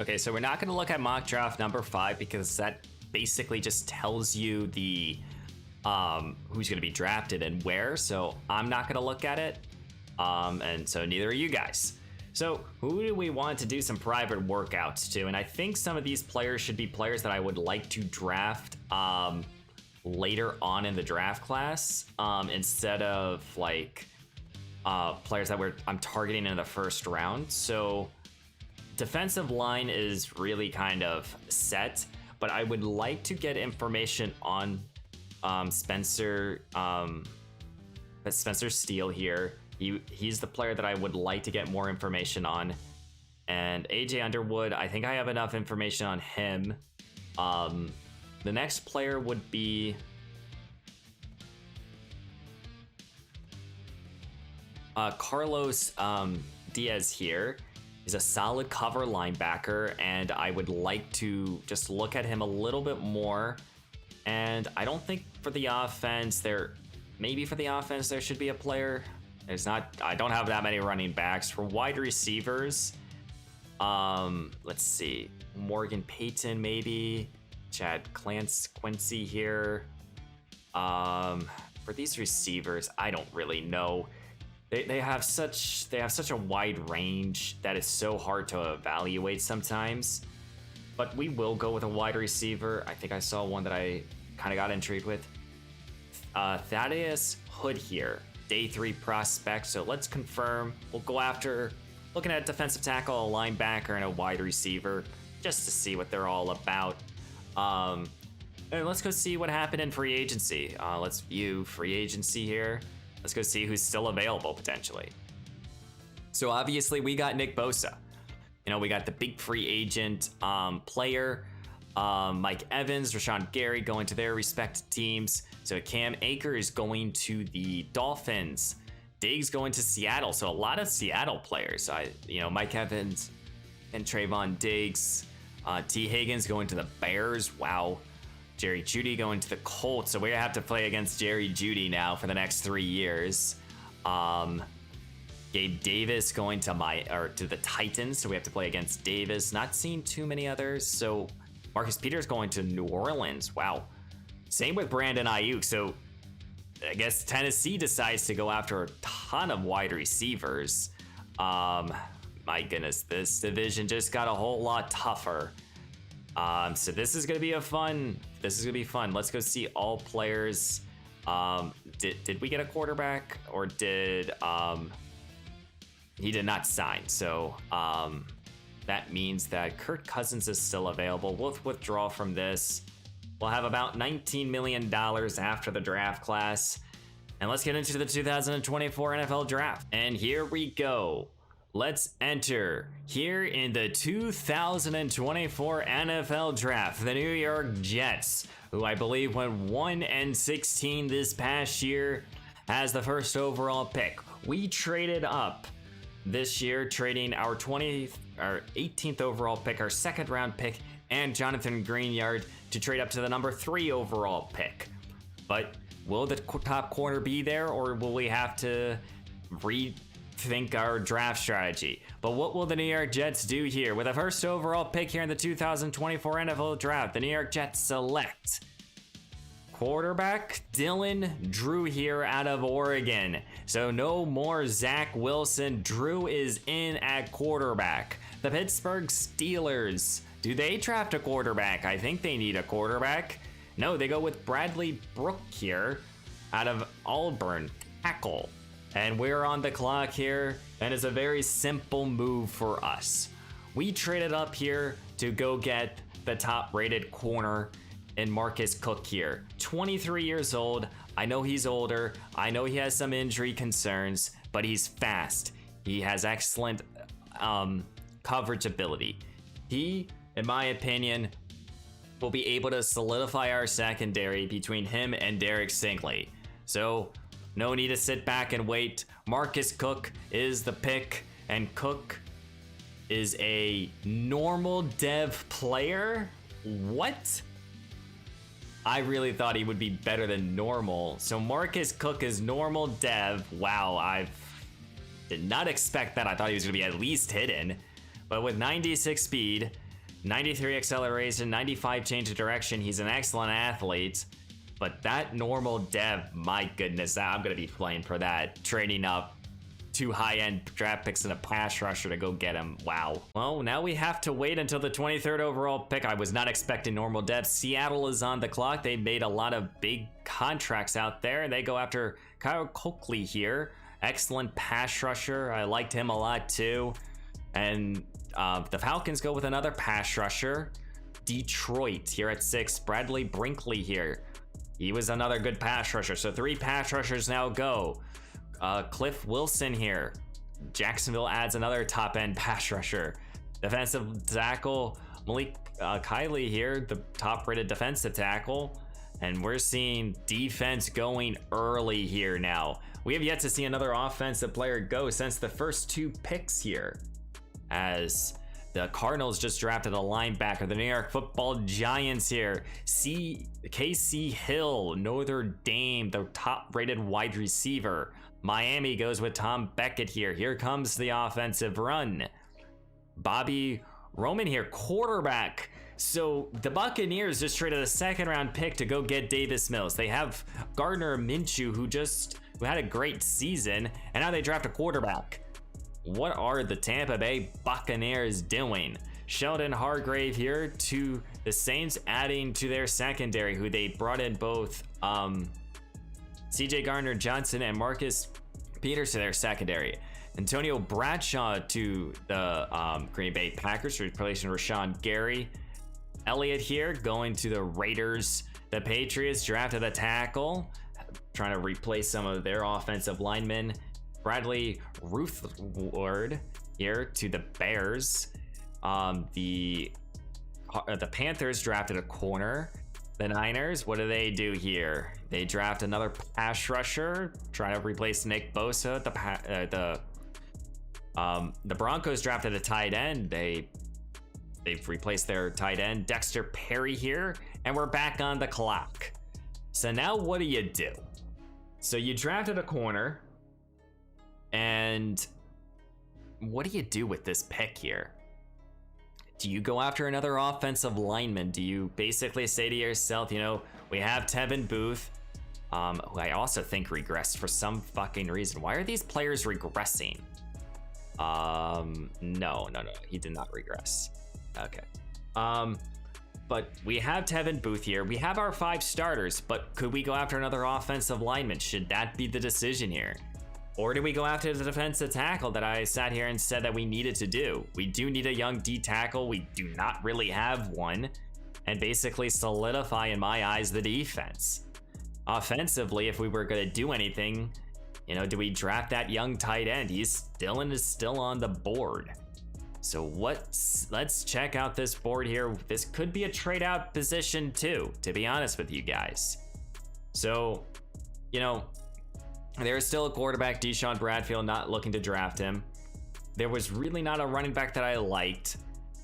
okay, so we're not gonna look at mock draft number 5 because that basically just tells you the who's going to be drafted and where, so I'm not going to look at it, and so neither are you guys. So who do we want to do some private workouts to? And I think some of these players should be players that I would like to draft later on in the draft class, instead of like players that I'm targeting in the first round. So defensive line is really kind of set, but I would like to get information on Spencer Steele here. He's the player that I would like to get more information on. And AJ Underwood, I think I have enough information on him. The next player would be Carlos Diaz here. He's a solid cover linebacker, and I would like to just look at him a little bit more. And I don't think for the offense there should be a player. I don't have that many running backs. For wide receivers, let's see, Morgan Payton maybe, Chad Quincy here. For these receivers, I don't really know. They have such a wide range that it's so hard to evaluate sometimes. But we will go with a wide receiver. I think I saw one that I kind of got intrigued with. Thaddeus Hood here, day 3 prospect. So let's confirm. We'll go after looking at defensive tackle, a linebacker, and a wide receiver just to see what they're all about. And let's go see what happened in free agency. Let's view free agency here. Let's go see who's still available potentially. So obviously we got Nick Bosa. You know, we got the big free agent player, Mike Evans, Rashawn Gary going to their respective teams. So Cam Akers going to the Dolphins. Diggs going to Seattle. So a lot of Seattle players. Mike Evans and Trayvon Diggs. T. Higgins going to the Bears. Wow. Jerry Jeudy going to the Colts. So we're gonna have to play against Jerry Jeudy now for the next 3 years. Gabe Davis going to the Titans. So we have to play against Davis. Not seeing too many others. So Marcus Peters going to New Orleans. Wow. Same with Brandon Ayuk. So I guess Tennessee decides to go after a ton of wide receivers. My goodness, this division just got a whole lot tougher. So this is gonna be fun. Let's go see all players. Did we get a quarterback, or did he did not sign? So that means that Kirk Cousins is still available. We'll withdraw from this. We'll have about $19 million after the draft class. And let's get into the 2024 NFL draft. And here we go. Let's enter here in the 2024 NFL draft. The New York Jets, who I believe went 1-16 this past year, has the first overall pick. We traded up this year, trading our 18th overall pick, our 2nd round pick, and Jonathan Greenyard to trade up to the number 3 overall pick. But will the top corner be there, or will we have to rethink our draft strategy? But what will the New York Jets do here? With the first overall pick here in the 2024 NFL draft, the New York Jets select quarterback Dylan Drew here out of Oregon. So no more Zach Wilson. Drew is in at quarterback. The Pittsburgh Steelers, do they draft a quarterback? I think they need a quarterback. No, they go with Bradley Brooke here out of Auburn, tackle. And we're on the clock here, and it's a very simple move for us. We traded up here to go get the top rated corner in Marcus Cook here. 23 years old. I know he's older. I know he has some injury concerns, but he's fast. He has excellent coverage ability. He, in my opinion, will be able to solidify our secondary between him and Derek Stingley. So no need to sit back and wait. Marcus Cook is the pick, and Cook is a normal dev player? What? I really thought he would be better than normal. So Marcus Cook is normal dev. Wow, I did not expect that. I thought he was gonna be at least hidden. But with 96 speed, 93 acceleration, 95 change of direction, he's an excellent athlete. But that normal dev, my goodness, I'm gonna be playing for that. Trading up 2 high-end draft picks and a pass rusher to go get him. Wow. Well, now we have to wait until the 23rd overall pick. I was not expecting normal dev. Seattle is on the clock. They made a lot of big contracts out there, and they go after Kyle Coakley here. Excellent pass rusher. I liked him a lot too. And the Falcons go with another pass rusher. Detroit here at 6. Bradley Brinkley here. He was another good pass rusher. So 3 pass rushers now go. Cliff Wilson here. Jacksonville adds another top-end pass rusher. Defensive tackle Malik Kiley here, the top-rated defensive tackle. And we're seeing defense going early here now. We have yet to see another offensive player go since the first 2 picks here, as the Cardinals just drafted a linebacker. The New York Football Giants here. Casey Hill, Notre Dame, the top-rated wide receiver. Miami goes with Tom Beckett here. Here comes the offensive run. Bobby Roman here, quarterback. So the Buccaneers just traded a 2nd round pick to go get Davis Mills. They have Gardner Minshew, who had a great season, and now they draft a quarterback. What are the Tampa Bay Buccaneers doing? Sheldon Hargrave here to the Saints, adding to their secondary, who they brought in both CJ Gardner-Johnson and Marcus Peters to their secondary. Antonio Bradshaw to the Green Bay Packers, replacing Rashawn Gary. Elliott here going to the Raiders. The Patriots drafted a tackle, trying to replace some of their offensive linemen. Bradley Ruthward here to the Bears. The Panthers drafted a corner. The Niners, what do they do here? They draft another pass rusher, trying to replace Nick Bosa. The Broncos drafted a tight end. They've replaced their tight end, Dexter Perry here, and we're back on the clock. So now what do? So you drafted a corner, and what do you do with this pick here? Do you go after another offensive lineman? Do you basically say to yourself, you know, we have Tevin Booth, who I also think regressed for some fucking reason. Why are these players regressing? No, he did not regress. Okay. But we have Tevin Booth here. We have our 5 starters, but could we go after another offensive lineman? Should that be the decision here? Or do we go after the defensive tackle that I sat here and said that we needed to do? We do need a young D tackle. We do not really have one. And basically solidify, in my eyes, the defense. Offensively, if we were going to do anything, you know, do we draft that young tight end? He's still on the board. So let's check out this board here. This could be a trade out position too, to be honest with you guys. So, you know, there's still a quarterback, Deshaun Bradfield, not looking to draft him. There was really not a running back that I liked.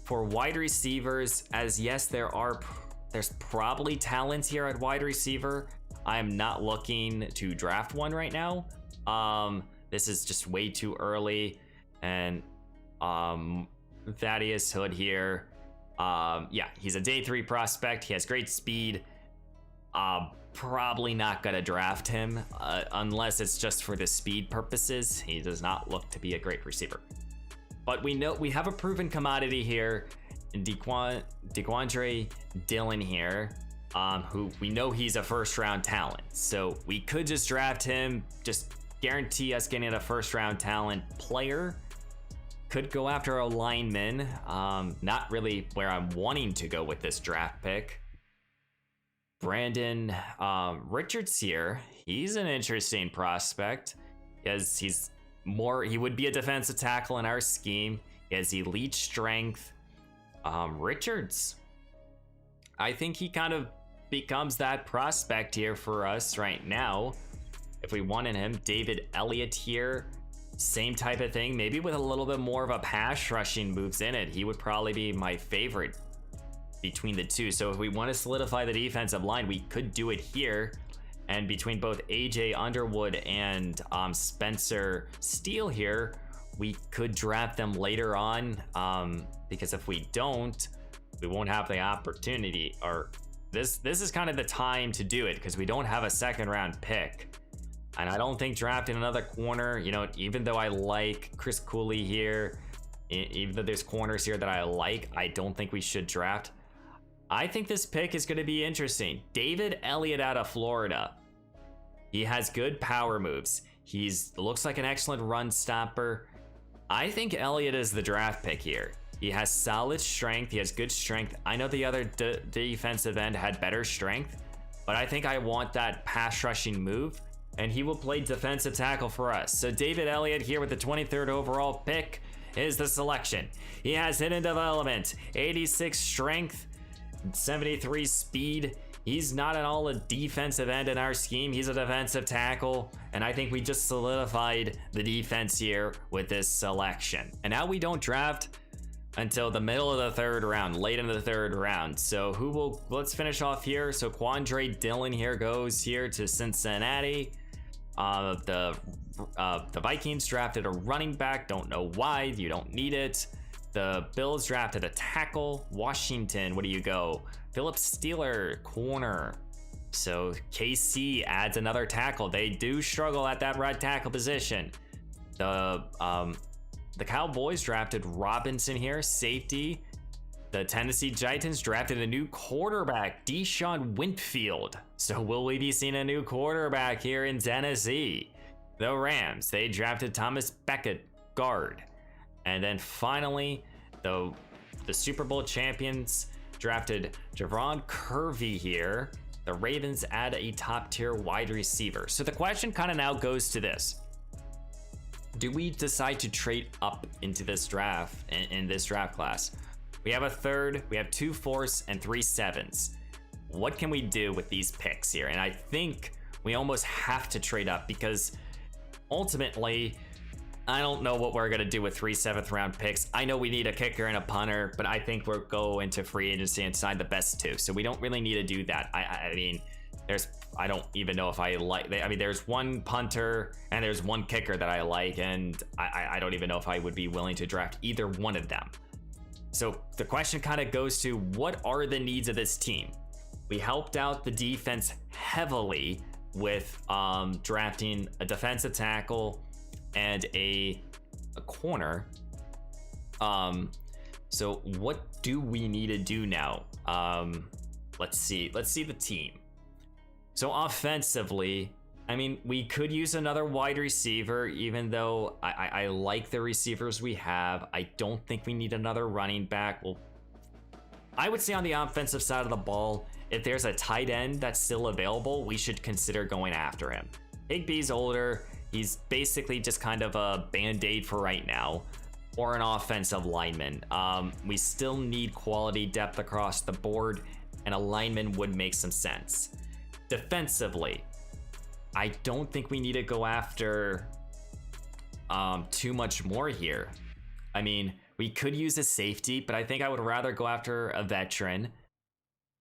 For wide receivers, as yes, there's probably talents here at wide receiver. I am not looking to draft one right now. This is just way too early. And Thaddeus Hood here. Yeah, he's a day 3 prospect. He has great speed. Probably not gonna draft him unless it's just for the speed purposes. He does not look to be a great receiver. But we know we have a proven commodity here, DeQuandre Dillon here, who we know he's a first-round talent. So we could just draft him, just guarantee us getting a first-round talent player. Could go after a lineman. Not really where I'm wanting to go with this draft pick. Brandon Richards here. He's an interesting prospect, as he would be a defensive tackle in our scheme. He has elite strength. Richards, I think he kind of becomes that prospect here for us right now if we wanted him. David Elliott here, same type of thing, maybe with a little bit more of a pass rushing moves in it. He would probably be my favorite between the two. So if we want to solidify the defensive line, we could do it here. And between both AJ Underwood and Spencer Steele here, we could draft them later on, because if we don't, we won't have the opportunity, or this is kind of the time to do it, because we don't have a 2nd-round pick. And I don't think drafting another corner, you know, even though I like Chris Cooley here, even though there's corners here that I like, I don't think we should draft. I think this pick is going to be interesting. David Elliott out of Florida. He has good power moves. Looks like an excellent run stopper. I think Elliott is the draft pick here. He has solid strength. He has good strength. I know the other defensive end had better strength, but I think I want that pass rushing move, and he will play defensive tackle for us. So David Elliott here with the 23rd overall pick is the selection. He has hidden development, 86 strength, 73 speed. He's not at all a defensive end in our scheme. He's a defensive tackle, and I think we just solidified the defense here with this selection. And now we don't draft until the middle of the 3rd round, late in the 3rd round. So let's finish off here. So Quandre Dillon here goes here to Cincinnati. The Vikings drafted a running back. Don't know why. You don't need it. The Bills drafted a tackle. Washington, what do you go? Philip Steeler, corner. So KC adds another tackle. They do struggle at that right tackle position. The Cowboys drafted Robinson here, safety. The Tennessee Titans drafted a new quarterback, Deshaun Winfield. So will we be seeing a new quarterback here in Tennessee? The Rams, they drafted Thomas Beckett, guard. And then finally, the Super Bowl champions drafted Javon Curvey here. The Ravens add a top-tier wide receiver. So the question kind of now goes to this. Do we decide to trade up into this draft, in this draft class? We have a third, we have 2 4s, and 3 7s. What can we do with these picks here? And I think we almost have to trade up because ultimately, I don't know what we're going to do with 3 7th-round picks. I know we need a kicker and a punter, but I think we'll go into free agency and sign the best 2. So we don't really need to do that. I mean, I don't even know if I like, I mean, there's 1 punter and there's 1 kicker that I like, and I don't even know if I would be willing to draft either one of them. So the question kind of goes to, what are the needs of this team? We helped out the defense heavily with drafting a defensive tackle and a corner. So what do we need to do now? Let's see the team. So offensively, I mean, we could use another wide receiver, even though I like the receivers we have. I don't think we need another running back. Well, I would say on the offensive side of the ball, if there's a tight end that's still available, we should consider going after him. Higbee's older. He's basically just kind of a band-aid for right now, or an offensive lineman. We still need quality depth across the board, and a lineman would make some sense. Defensively, I don't think we need to go after too much more here. I mean, we could use a safety, but I think I would rather go after a veteran.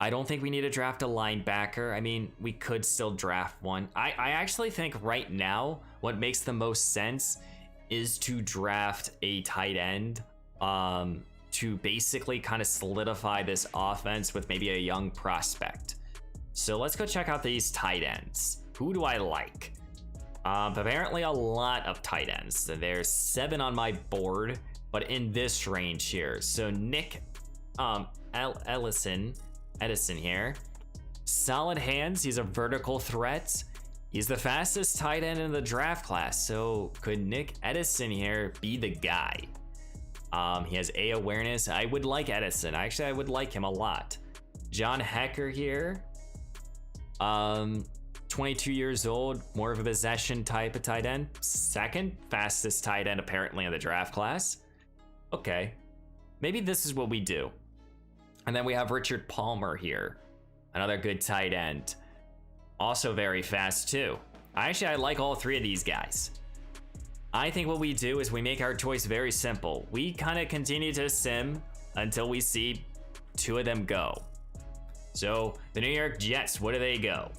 I don't think we need to draft a linebacker. I mean, we could still draft one. I actually think right now, what makes the most sense is to draft a tight end to basically kind of solidify this offense with maybe a young prospect. So let's go check out these tight ends. Who do I like? Apparently a lot of tight ends. So there's 7 on my board, but in this range here. So Nick Edison here. Solid hands. He's a vertical threat. He's the fastest tight end in the draft class. So could Nick Edison here be the guy? He has A awareness. I would like Edison. Actually, I would like him a lot. John Hecker here. 22 years old, more of a possession type of tight end. Second fastest tight end apparently in the draft class. Okay, maybe this is what we do. And then we have Richard Palmer here, another good tight end, also very fast too. I like all 3 of these guys. I think what we do is we make our choice very simple. We kind of continue to sim until we see 2 of them go. So the New York Jets, what do they go?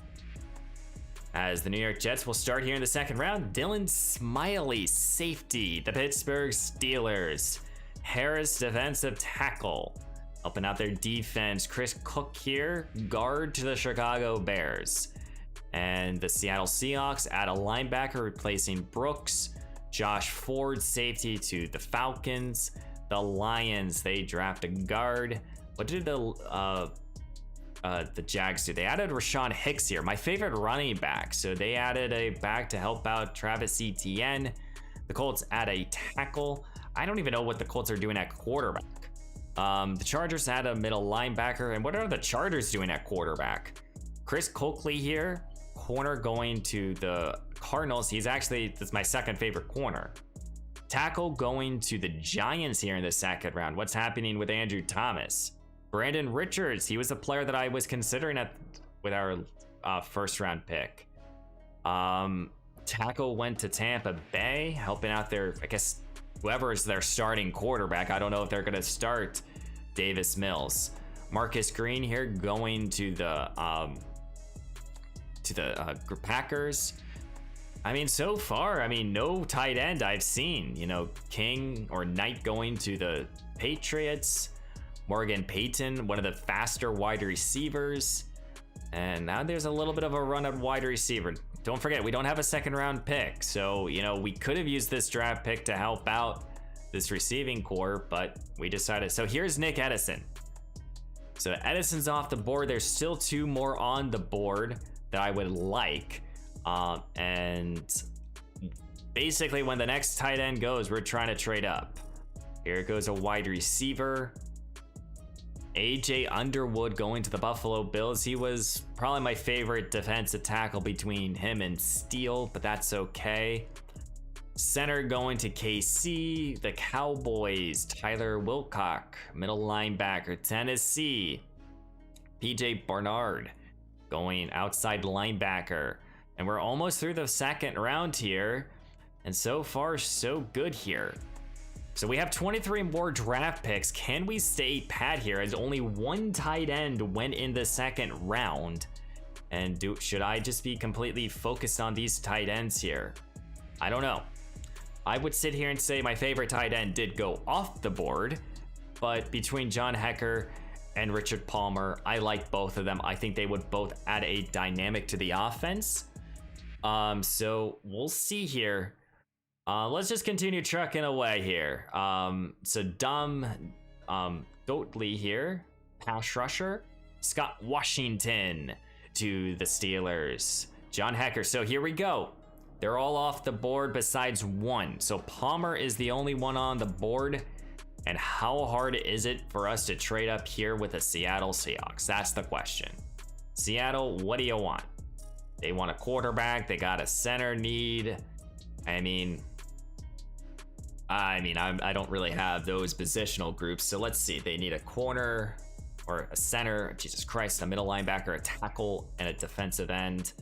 As the New York Jets will start here in the 2nd round, Dylan Smiley, safety, the Pittsburgh Steelers. Harris, defensive tackle, helping out their defense. Chris Cook here, guard to the Chicago Bears. And the Seattle Seahawks add a linebacker replacing Brooks. Josh Ford, safety to the Falcons. The Lions, they draft a guard. What did the Jags do? They added Rashawn Hicks here, my favorite running back. So they added a back to help out Travis Etienne. The Colts add a tackle. I don't even know what the Colts are doing at quarterback. The Chargers add a middle linebacker. And what are the Chargers doing at quarterback? Chris Coakley here, corner going to the Cardinals. That's my 2nd favorite corner. Tackle going to the Giants here in the 2nd round. What's happening with Andrew Thomas? Brandon Richards, he was a player that I was considering with our 1st round pick. Tackle went to Tampa Bay, helping out their, I guess, whoever is their starting quarterback. I don't know if they're going to start Davis Mills. Marcus Green here going to the Packers. I mean, so far, no tight end I've seen. King or Knight going to the Patriots. Morgan Payton, one of the faster wide receivers. And now there's a little bit of a run at wide receiver. Don't forget, we don't have a 2nd round pick. So, we could have used this draft pick to help out this receiving core, but we decided. So here's Nick Edison. So Edison's off the board. There's still 2 more on the board that I would like. And basically when the next tight end goes, we're trying to trade up. Here goes a wide receiver. AJ Underwood going to the Buffalo Bills. He was probably my favorite defensive tackle between him and Steele, but that's okay. Center going to KC, the Cowboys, Tyler Wilcock, middle linebacker, Tennessee, PJ Barnard going outside linebacker. And we're almost through the second round here, and so far so good here. So we have 23 more draft picks. Can we stay pat here, as only 1 tight end went in the second round? And should I just be completely focused on these tight ends here? I don't know. I would sit here and say my favorite tight end did go off the board, but between John Hecker and Richard Palmer, I like both of them. I think they would both add a dynamic to the offense. So we'll see here. Let's just continue trucking away here. So Goatley here, pass rusher. Scott Washington to the Steelers. John Hecker. So here we go. They're all off the board besides 1. So Palmer is the only one on the board. And how hard is it for us to trade up here with the Seattle Seahawks? That's the question. Seattle, what do you want? They want a quarterback. They got a center need. I don't really have those positional groups. So let's see. They need a corner or a center. Jesus Christ, a middle linebacker, a tackle, and a defensive end.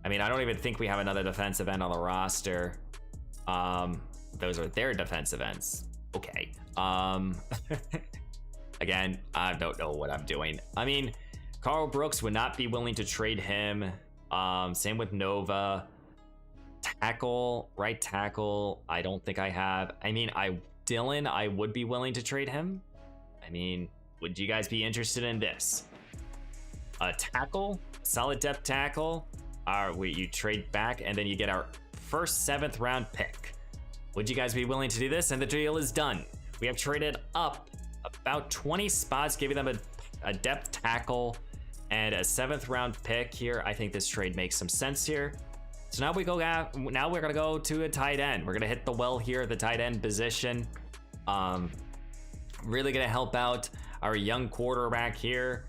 I don't even think we have another defensive end on the roster. Those are their defensive ends. Okay. Again, I don't know what I'm doing. Carl Brooks would not be willing to trade him. Same with Nova. Tackle, right tackle, I don't think I have. Dylan, I would be willing to trade him. Would you guys be interested in this? A tackle, solid depth tackle. You trade back and then you get our first 7th round pick. Would you guys be willing to do this? And the deal is done. We have traded up about 20 spots, giving them a depth tackle and a 7th round pick here. I think this trade makes some sense here. So now we're gonna go to a tight end. We're gonna hit the well here at the tight end position. Really gonna help out our young quarterback here.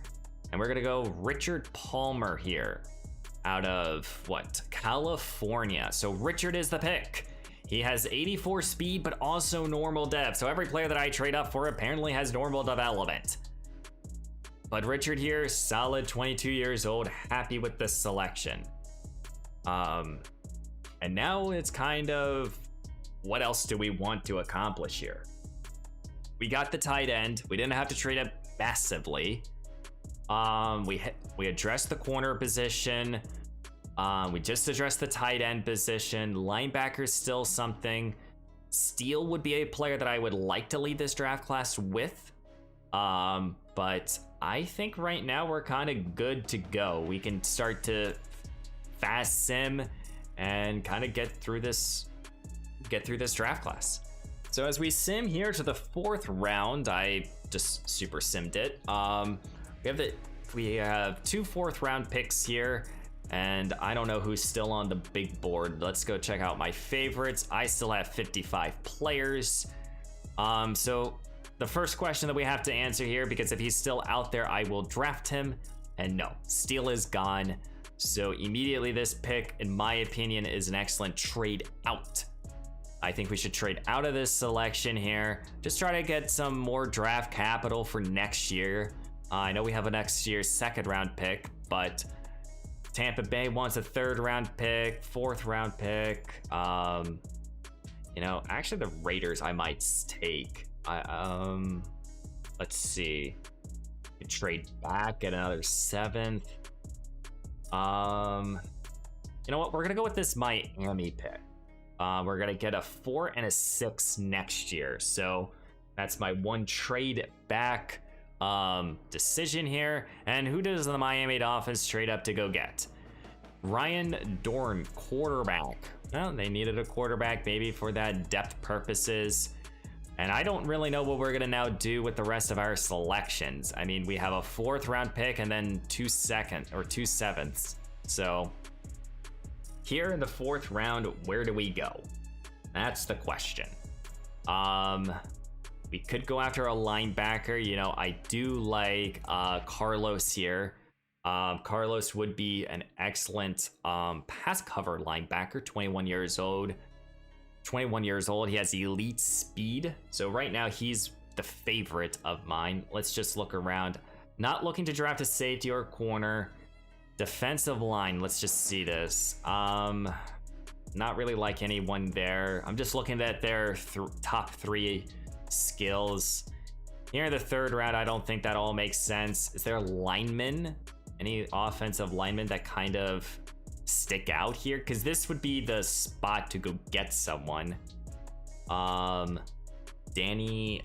And we're gonna go Richard Palmer here out of California. So Richard is the pick. He has 84 speed, but also normal depth. So every player that I trade up for apparently has normal development. But Richard here, solid 22 years old, happy with this selection. And now it's kind of, what else do we want to accomplish here? We got the tight end. We didn't have to trade up massively. We addressed the corner position. We just addressed the tight end position. Linebacker's still something. Steele would be a player that I would like to lead this draft class with. But I think right now we're kind of good to go. We can start to fast sim and kind of get through this draft class. So as we sim here to the 4th round, I just super simmed it. We have 2 4th round picks here, and I don't know who's still on the big board. Let's go check out my favorites. I still have 55 players. So the first question that we have to answer here, because if he's still out there, I will draft him. And no, Steele is gone. So immediately this pick, in my opinion, is an excellent trade out. I think we should trade out of this selection here. Just try to get some more draft capital for next year. I know we have a next year's 2nd round pick, but Tampa Bay wants a 3rd round pick, 4th round pick. Actually the Raiders I might take. Let's see. We trade back at another 7th. You know what? We're gonna go with this Miami pick. We're gonna get a 4 and a 6 next year. So that's my 1 trade back decision here. And who does the Miami Dolphins trade up to go get? Ryan Dorn, quarterback. Well, they needed a quarterback maybe for that depth purposes. And I don't really know what we're gonna now do with the rest of our selections. I mean, we have a 4th round pick and then 2 sevenths. So here in the 4th round, where do we go? That's the question. We could go after a linebacker. You know, I do like Carlos here. Carlos would be an excellent pass cover linebacker, 21 years old. 21 years old, he has elite speed. So right now he's the favorite of mine. Let's just look around. Not looking to draft a safety or corner. Defensive line, let's just see this. Not really like anyone there. I'm just looking at their top 3 skills. Here in the 3rd round, I don't think that all makes sense. Is there linemen? Any offensive linemen that kind of stick out here? Because this would be the spot to go get someone. Danny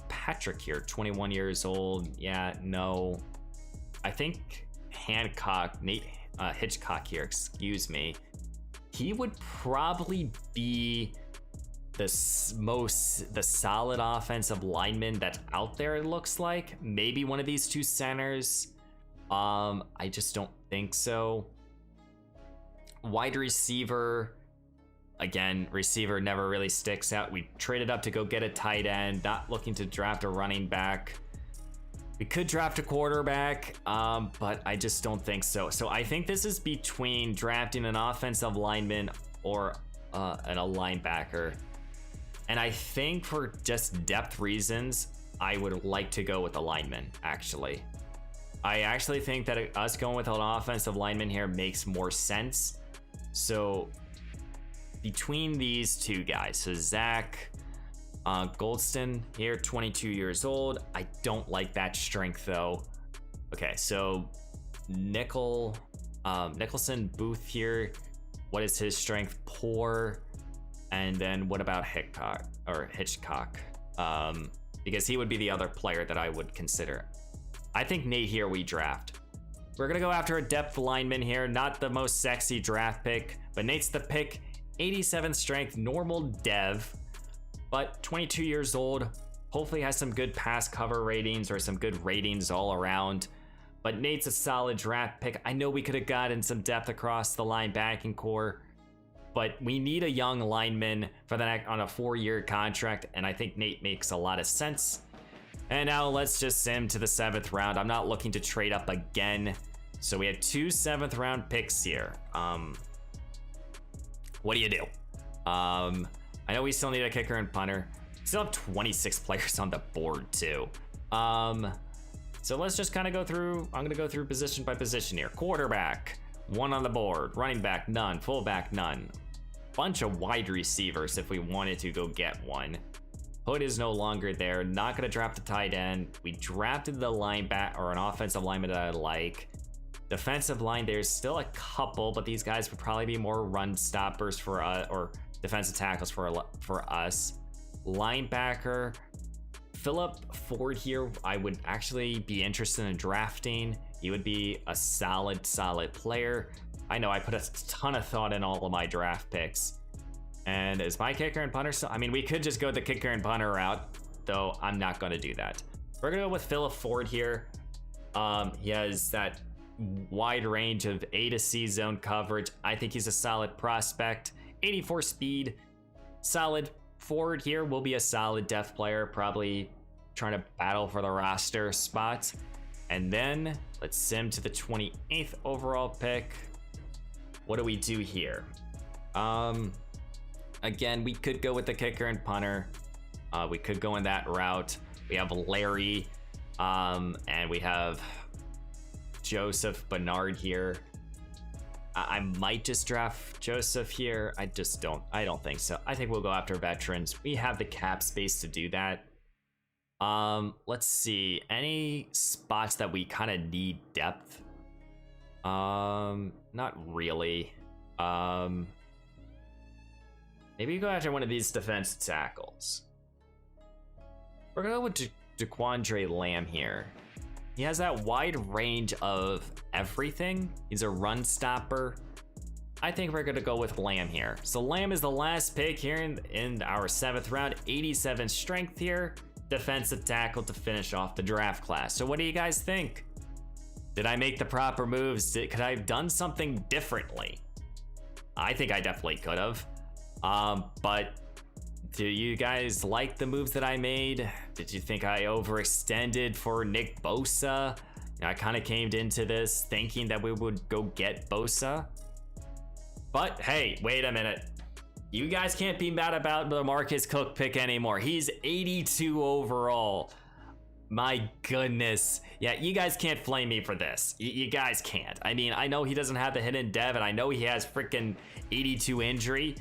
Patrick here, 21 years old. Yeah, no. I think Nate Hitchcock here, excuse me. He would probably be the solid offensive lineman that's out there, it looks like. Maybe one of these 2 centers. I just don't think so. Wide receiver, again, receiver never really sticks out. We traded up to go get a tight end, not looking to draft a running back. We could draft a quarterback, but I just don't think so. So I think this is between drafting an offensive lineman or a linebacker. And I think for just depth reasons, I would like to go with a lineman, actually. I actually think that us going with an offensive lineman here makes more sense. So between these 2 guys, so Zach Goldston here, 22 years old. I don't like that strength though. Okay, so Nicholson Booth here. What is his strength? Poor. And then what about Hitchcock? Because he would be the other player that I would consider. I think Nate here we draft. We're gonna go after a depth lineman here, not the most sexy draft pick, but Nate's the pick. 87 strength, normal dev, but 22 years old. Hopefully has some good pass cover ratings or some good ratings all around. But Nate's a solid draft pick. I know we could have gotten some depth across the linebacking core, but we need a young lineman for the next on a 4-year contract, and I think Nate makes a lot of sense. And now let's just sim to the 7th round. I'm not looking to trade up again. So we had 2 7th round picks here. What do you do? I know we still need a kicker and punter. Still have 26 players on the board too. So let's just kind of go through. I'm gonna go through position by position here. Quarterback, 1 on the board. Running back, none. Fullback, none. Bunch of wide receivers if we wanted to go get one. Hood is no longer there. Not gonna draft a tight end. We drafted the linebacker or an offensive lineman that I like. Defensive line, there's still a couple, but these guys would probably be more run stoppers for us or defensive tackles for us. Linebacker, Philip Ford here, I would actually be interested in drafting. He would be a solid player. I know I put a ton of thought in all of my draft picks. And is my kicker and punter still? I mean, we could just go the kicker and punter route, though I'm not going to do that. We're going to go with Philip Ford here. He has that wide range of A to C zone coverage. I think he's a solid prospect. 84 speed, solid. Ford here will be a solid depth player, probably trying to battle for the roster spots. And then let's sim to the 28th overall pick. What do we do here? Again, we could go with the kicker and punter. We could go in that route. We have Larry, and we have Joseph Bernard here. I might just draft Joseph here. I don't think so. I think we'll go after veterans. We have the cap space to do that. Let's see. Any spots that we kind of need depth? Not really. Maybe go after one of these defensive tackles. We're gonna go with DeQuandre Lamb here. He has that wide range of everything. He's a run stopper. I think we're gonna go with Lamb here. So Lamb is the last pick here in our 7th round. 87 strength here, defensive tackle to finish off the draft class. So what do you guys think? Did I make the proper moves? Could I have done something differently? I think I definitely could have. But do you guys like the moves that I made? Did you think I overextended for Nick Bosa? I kind of came into this thinking that we would go get Bosa. But hey, wait a minute. You guys can't be mad about the Marcus Cook pick anymore. He's 82 overall. My goodness. Yeah, you guys can't flame me for this. You guys can't. I mean, I know he doesn't have the hidden dev, and I know he has freaking 82 injury,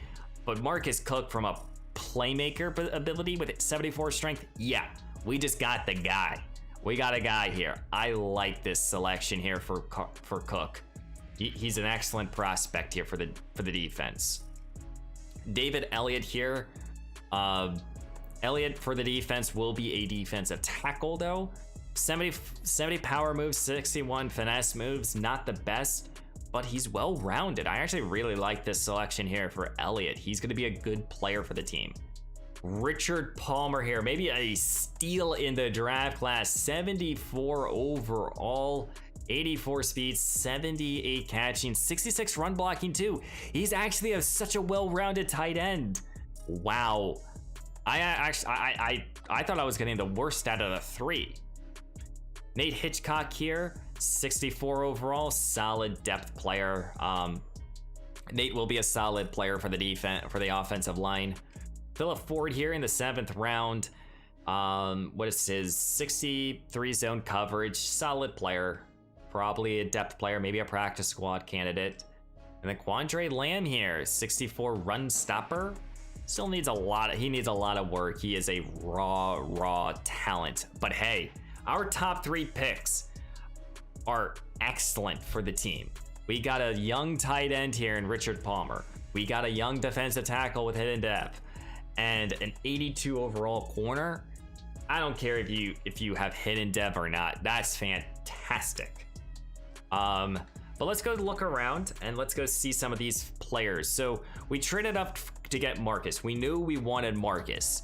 but Marcus Cook from a playmaker ability with 74 strength, yeah, we just got the guy. We got a guy here. I like this selection here for Cook. He's an excellent prospect here for the defense. David Elliott here. Elliott for the defense will be a defensive tackle though. 70 power moves, 61 finesse moves, not the best, but he's well-rounded. I actually really like this selection here for Elliott. He's going to be a good player for the team. Richard Palmer here, maybe a steal in the draft class. 74 overall, 84 speed, 78 catching, 66 run blocking too. He's actually such a well-rounded tight end. Wow. I thought I was getting the worst out of the 3. Nate Hitchcock here, 64 overall, solid depth player. Nate will be a solid player for the defense, for the offensive line. Phillip Ford here in the 7th round. What is his 63 zone coverage? Solid player, probably a depth player, maybe a practice squad candidate. And then Quandre Lamb here, 64 run stopper. Still needs a lot. He needs a lot of work. He is a raw talent. But hey, our top 3 picks are excellent for the team. We got a young tight end here in Richard Palmer. We got a young defensive tackle with hidden depth, and an 82 overall corner. I don't care if you have hidden depth or not. That's fantastic. But let's go look around and let's go see some of these players. So we traded up to get Marcus. We knew we wanted Marcus.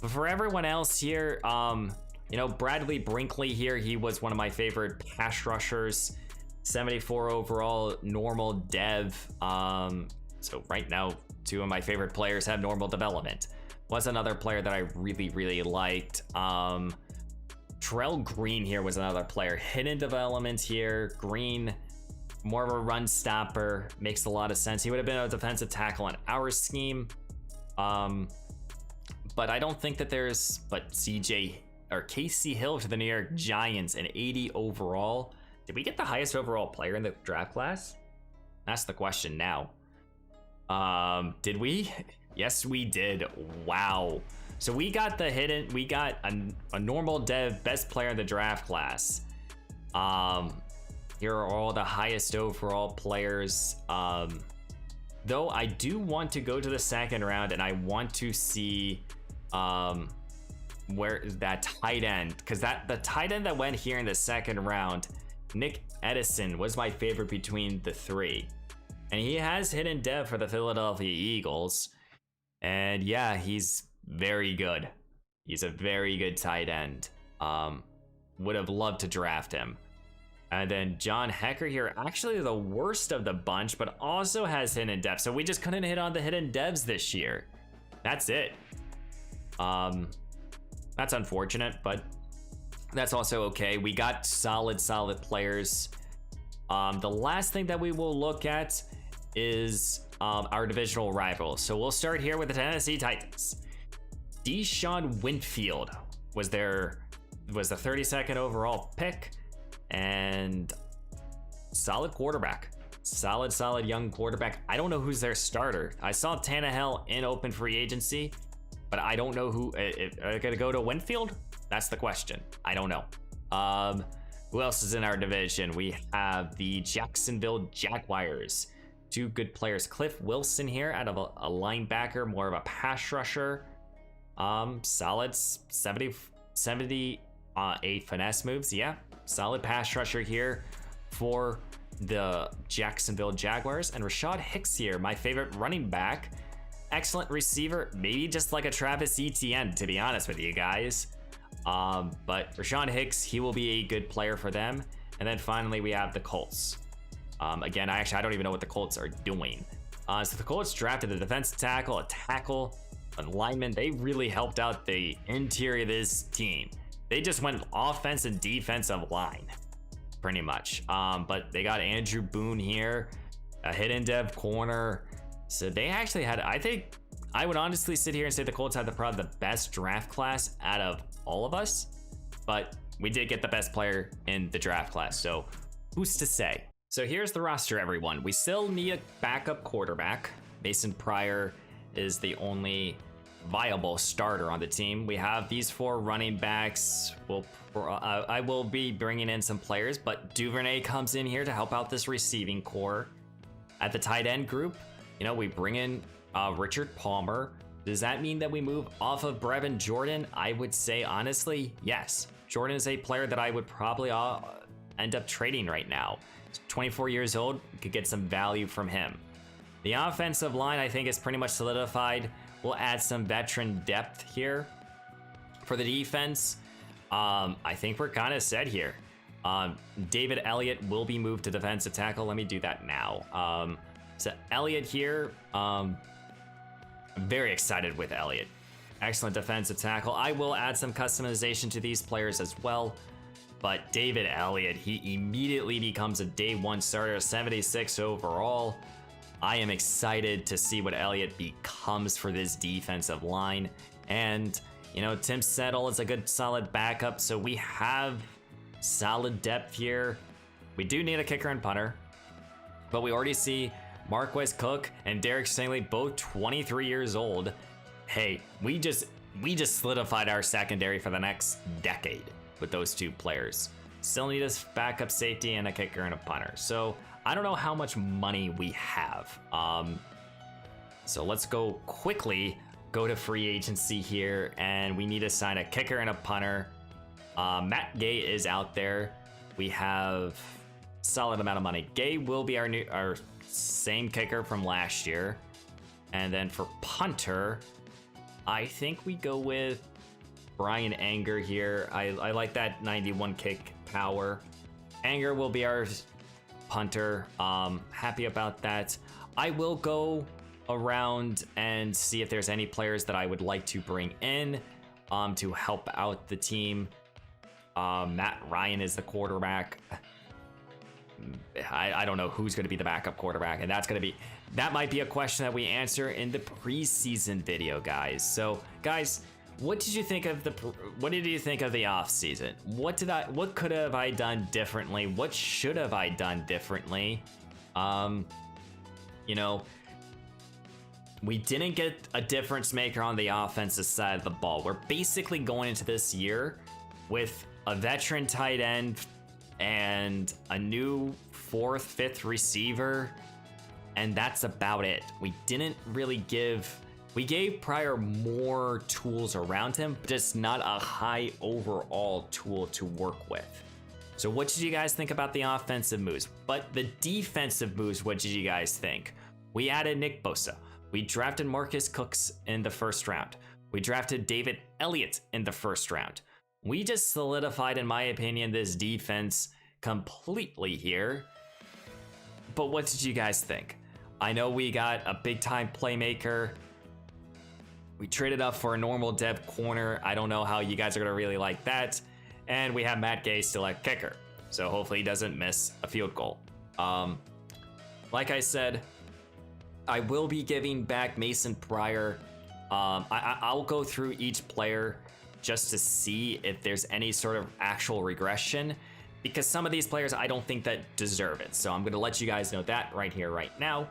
But for everyone else here, you know, Bradley Brinkley here, he was one of my favorite pass rushers. 74 overall, normal dev. So right now, 2 of my favorite players have normal development. Was another player that I really liked. Terrell Green here was another player. Hidden development here. Green, more of a run stopper, makes a lot of sense. He would have been a defensive tackle in our scheme. But I don't think that there's, but Casey Hill to the New York Giants, an 80 overall. Did we get the highest overall player in the draft class? That's the question now. Did we? Yes, we did. Wow. So we got we got a normal dev best player in the draft class. Here are all the highest overall players. Though I do want to go to the 2nd round and I want to see where that tight end, because the tight end that went here in the 2nd round, Nick Edison, was my favorite between the 3. And he has hidden dev for the Philadelphia Eagles. And yeah, he's very good. He's a very good tight end. Would have loved to draft him. And then John Hecker here, actually the worst of the bunch, but also has hidden depth. So we just couldn't hit on the hidden devs this year. That's it. That's unfortunate, but that's also okay. We got solid players. The last thing that we will look at is our divisional rivals. So we'll start here with the Tennessee Titans. Deshaun Winfield was the 32nd overall pick, and solid quarterback. Solid young quarterback. I don't know who's their starter. I saw Tannehill in open free agency, but I don't know who. Are they gonna go to Winfield? That's the question. I don't know. Who else is in our division? We have the Jacksonville Jaguars. 2 good players. Cliff Wilson here out of a linebacker, more of a pass rusher. Solid 78 finesse moves. Yeah, solid pass rusher here for the Jacksonville Jaguars. And Rashad Hicks here, my favorite running back. Excellent receiver, maybe just like a Travis Etienne, to be honest with you guys. But Rashad Hicks, he will be a good player for them. And then finally, we have the Colts. Again, I don't even know what the Colts are doing. So the Colts drafted a defensive tackle, a tackle, a lineman. They really helped out the interior of this team. They just went offense and defensive line, pretty much. But they got Andrew Boone here, a hidden dev corner. So they actually had, I think, I would honestly sit here and say the Colts had probably the best draft class out of all of us. But we did get the best player in the draft class, so who's to say? So here's the roster, everyone. We still need a backup quarterback. Mason Pryor is the only viable starter on the team. We have these 4 running backs. I will be bringing in some players, but Duvernay comes in here to help out this receiving core. At the tight end group, you know, we bring in Richard Palmer. Does that mean that we move off of Brevin Jordan? I would say, honestly, yes. Jordan is a player that I would probably end up trading right now. He's 24 years old, we could get some value from him. The offensive line, I think, is pretty much solidified. We'll add some veteran depth here. For the defense, I think we're kind of set here. David Elliott will be moved to defensive tackle. Let me do that now. So Elliott here, I'm very excited with Elliott. Excellent defensive tackle. I will add some customization to these players as well. But David Elliott, he immediately becomes a day 1 starter, 76 overall. I am excited to see what Elliott becomes for this defensive line. And, you know, Tim Settle is a good solid backup. So we have solid depth here. We do need a kicker and punter. But we already see Marquez Cook and Derek Stingley, both 23 years old. Hey, we just solidified our secondary for the next decade with those 2 players. Still need a backup safety and a kicker and a punter. So I don't know how much money we have. So let's go quickly go to free agency here, and we need to sign a kicker and a punter. Matt Gay is out there. We have solid amount of money. Gay will be our same kicker from last year. And then for punter, I think we go with Brian Anger here. I like that 91 kick power. Anger will be our punter. Happy about that. I will go around and see if there's any players that I would like to bring in to help out the team. Matt Ryan is the quarterback. I don't know who's going to be the backup quarterback, and that might be a question that we answer in the preseason video, guys. So, guys, what did you think of the offseason? What could have I done differently? What should have I done differently? You know, we didn't get a difference maker on the offensive side of the ball. We're basically going into this year with a veteran tight end and a new 4th, 5th receiver, and that's about it. We didn't really we gave Pryor more tools around him, but just not a high overall tool to work with. So what did you guys think about the offensive moves? But the defensive moves, what did you guys think? We added Nick Bosa. We drafted Marcus Cooks in the 1st round. We drafted David Elliott in the 1st round. We just solidified, in my opinion, this defense completely here. But what did you guys think? I know we got a big-time playmaker. We traded up for a normal dev corner. I don't know how you guys are going to really like that. And we have Matt Gay still at kicker. So hopefully he doesn't miss a field goal. Like I said, I will be giving back Mason Pryor. I'll go through each player just to see if there's any sort of actual regression, because some of these players I don't think that deserve it. So I'm going to let you guys know that right here, right now.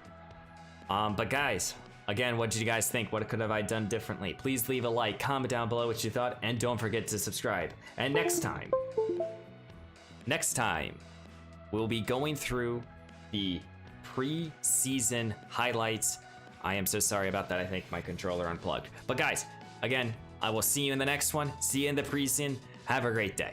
But guys, again, what did you guys think? What could have I done differently? Please leave a like, comment down below what you thought, and don't forget to subscribe. And next time, we'll be going through the preseason highlights. I am so sorry about that. I think my controller unplugged. But guys, again, I will see you in the next one. See you in the preseason. Have a great day.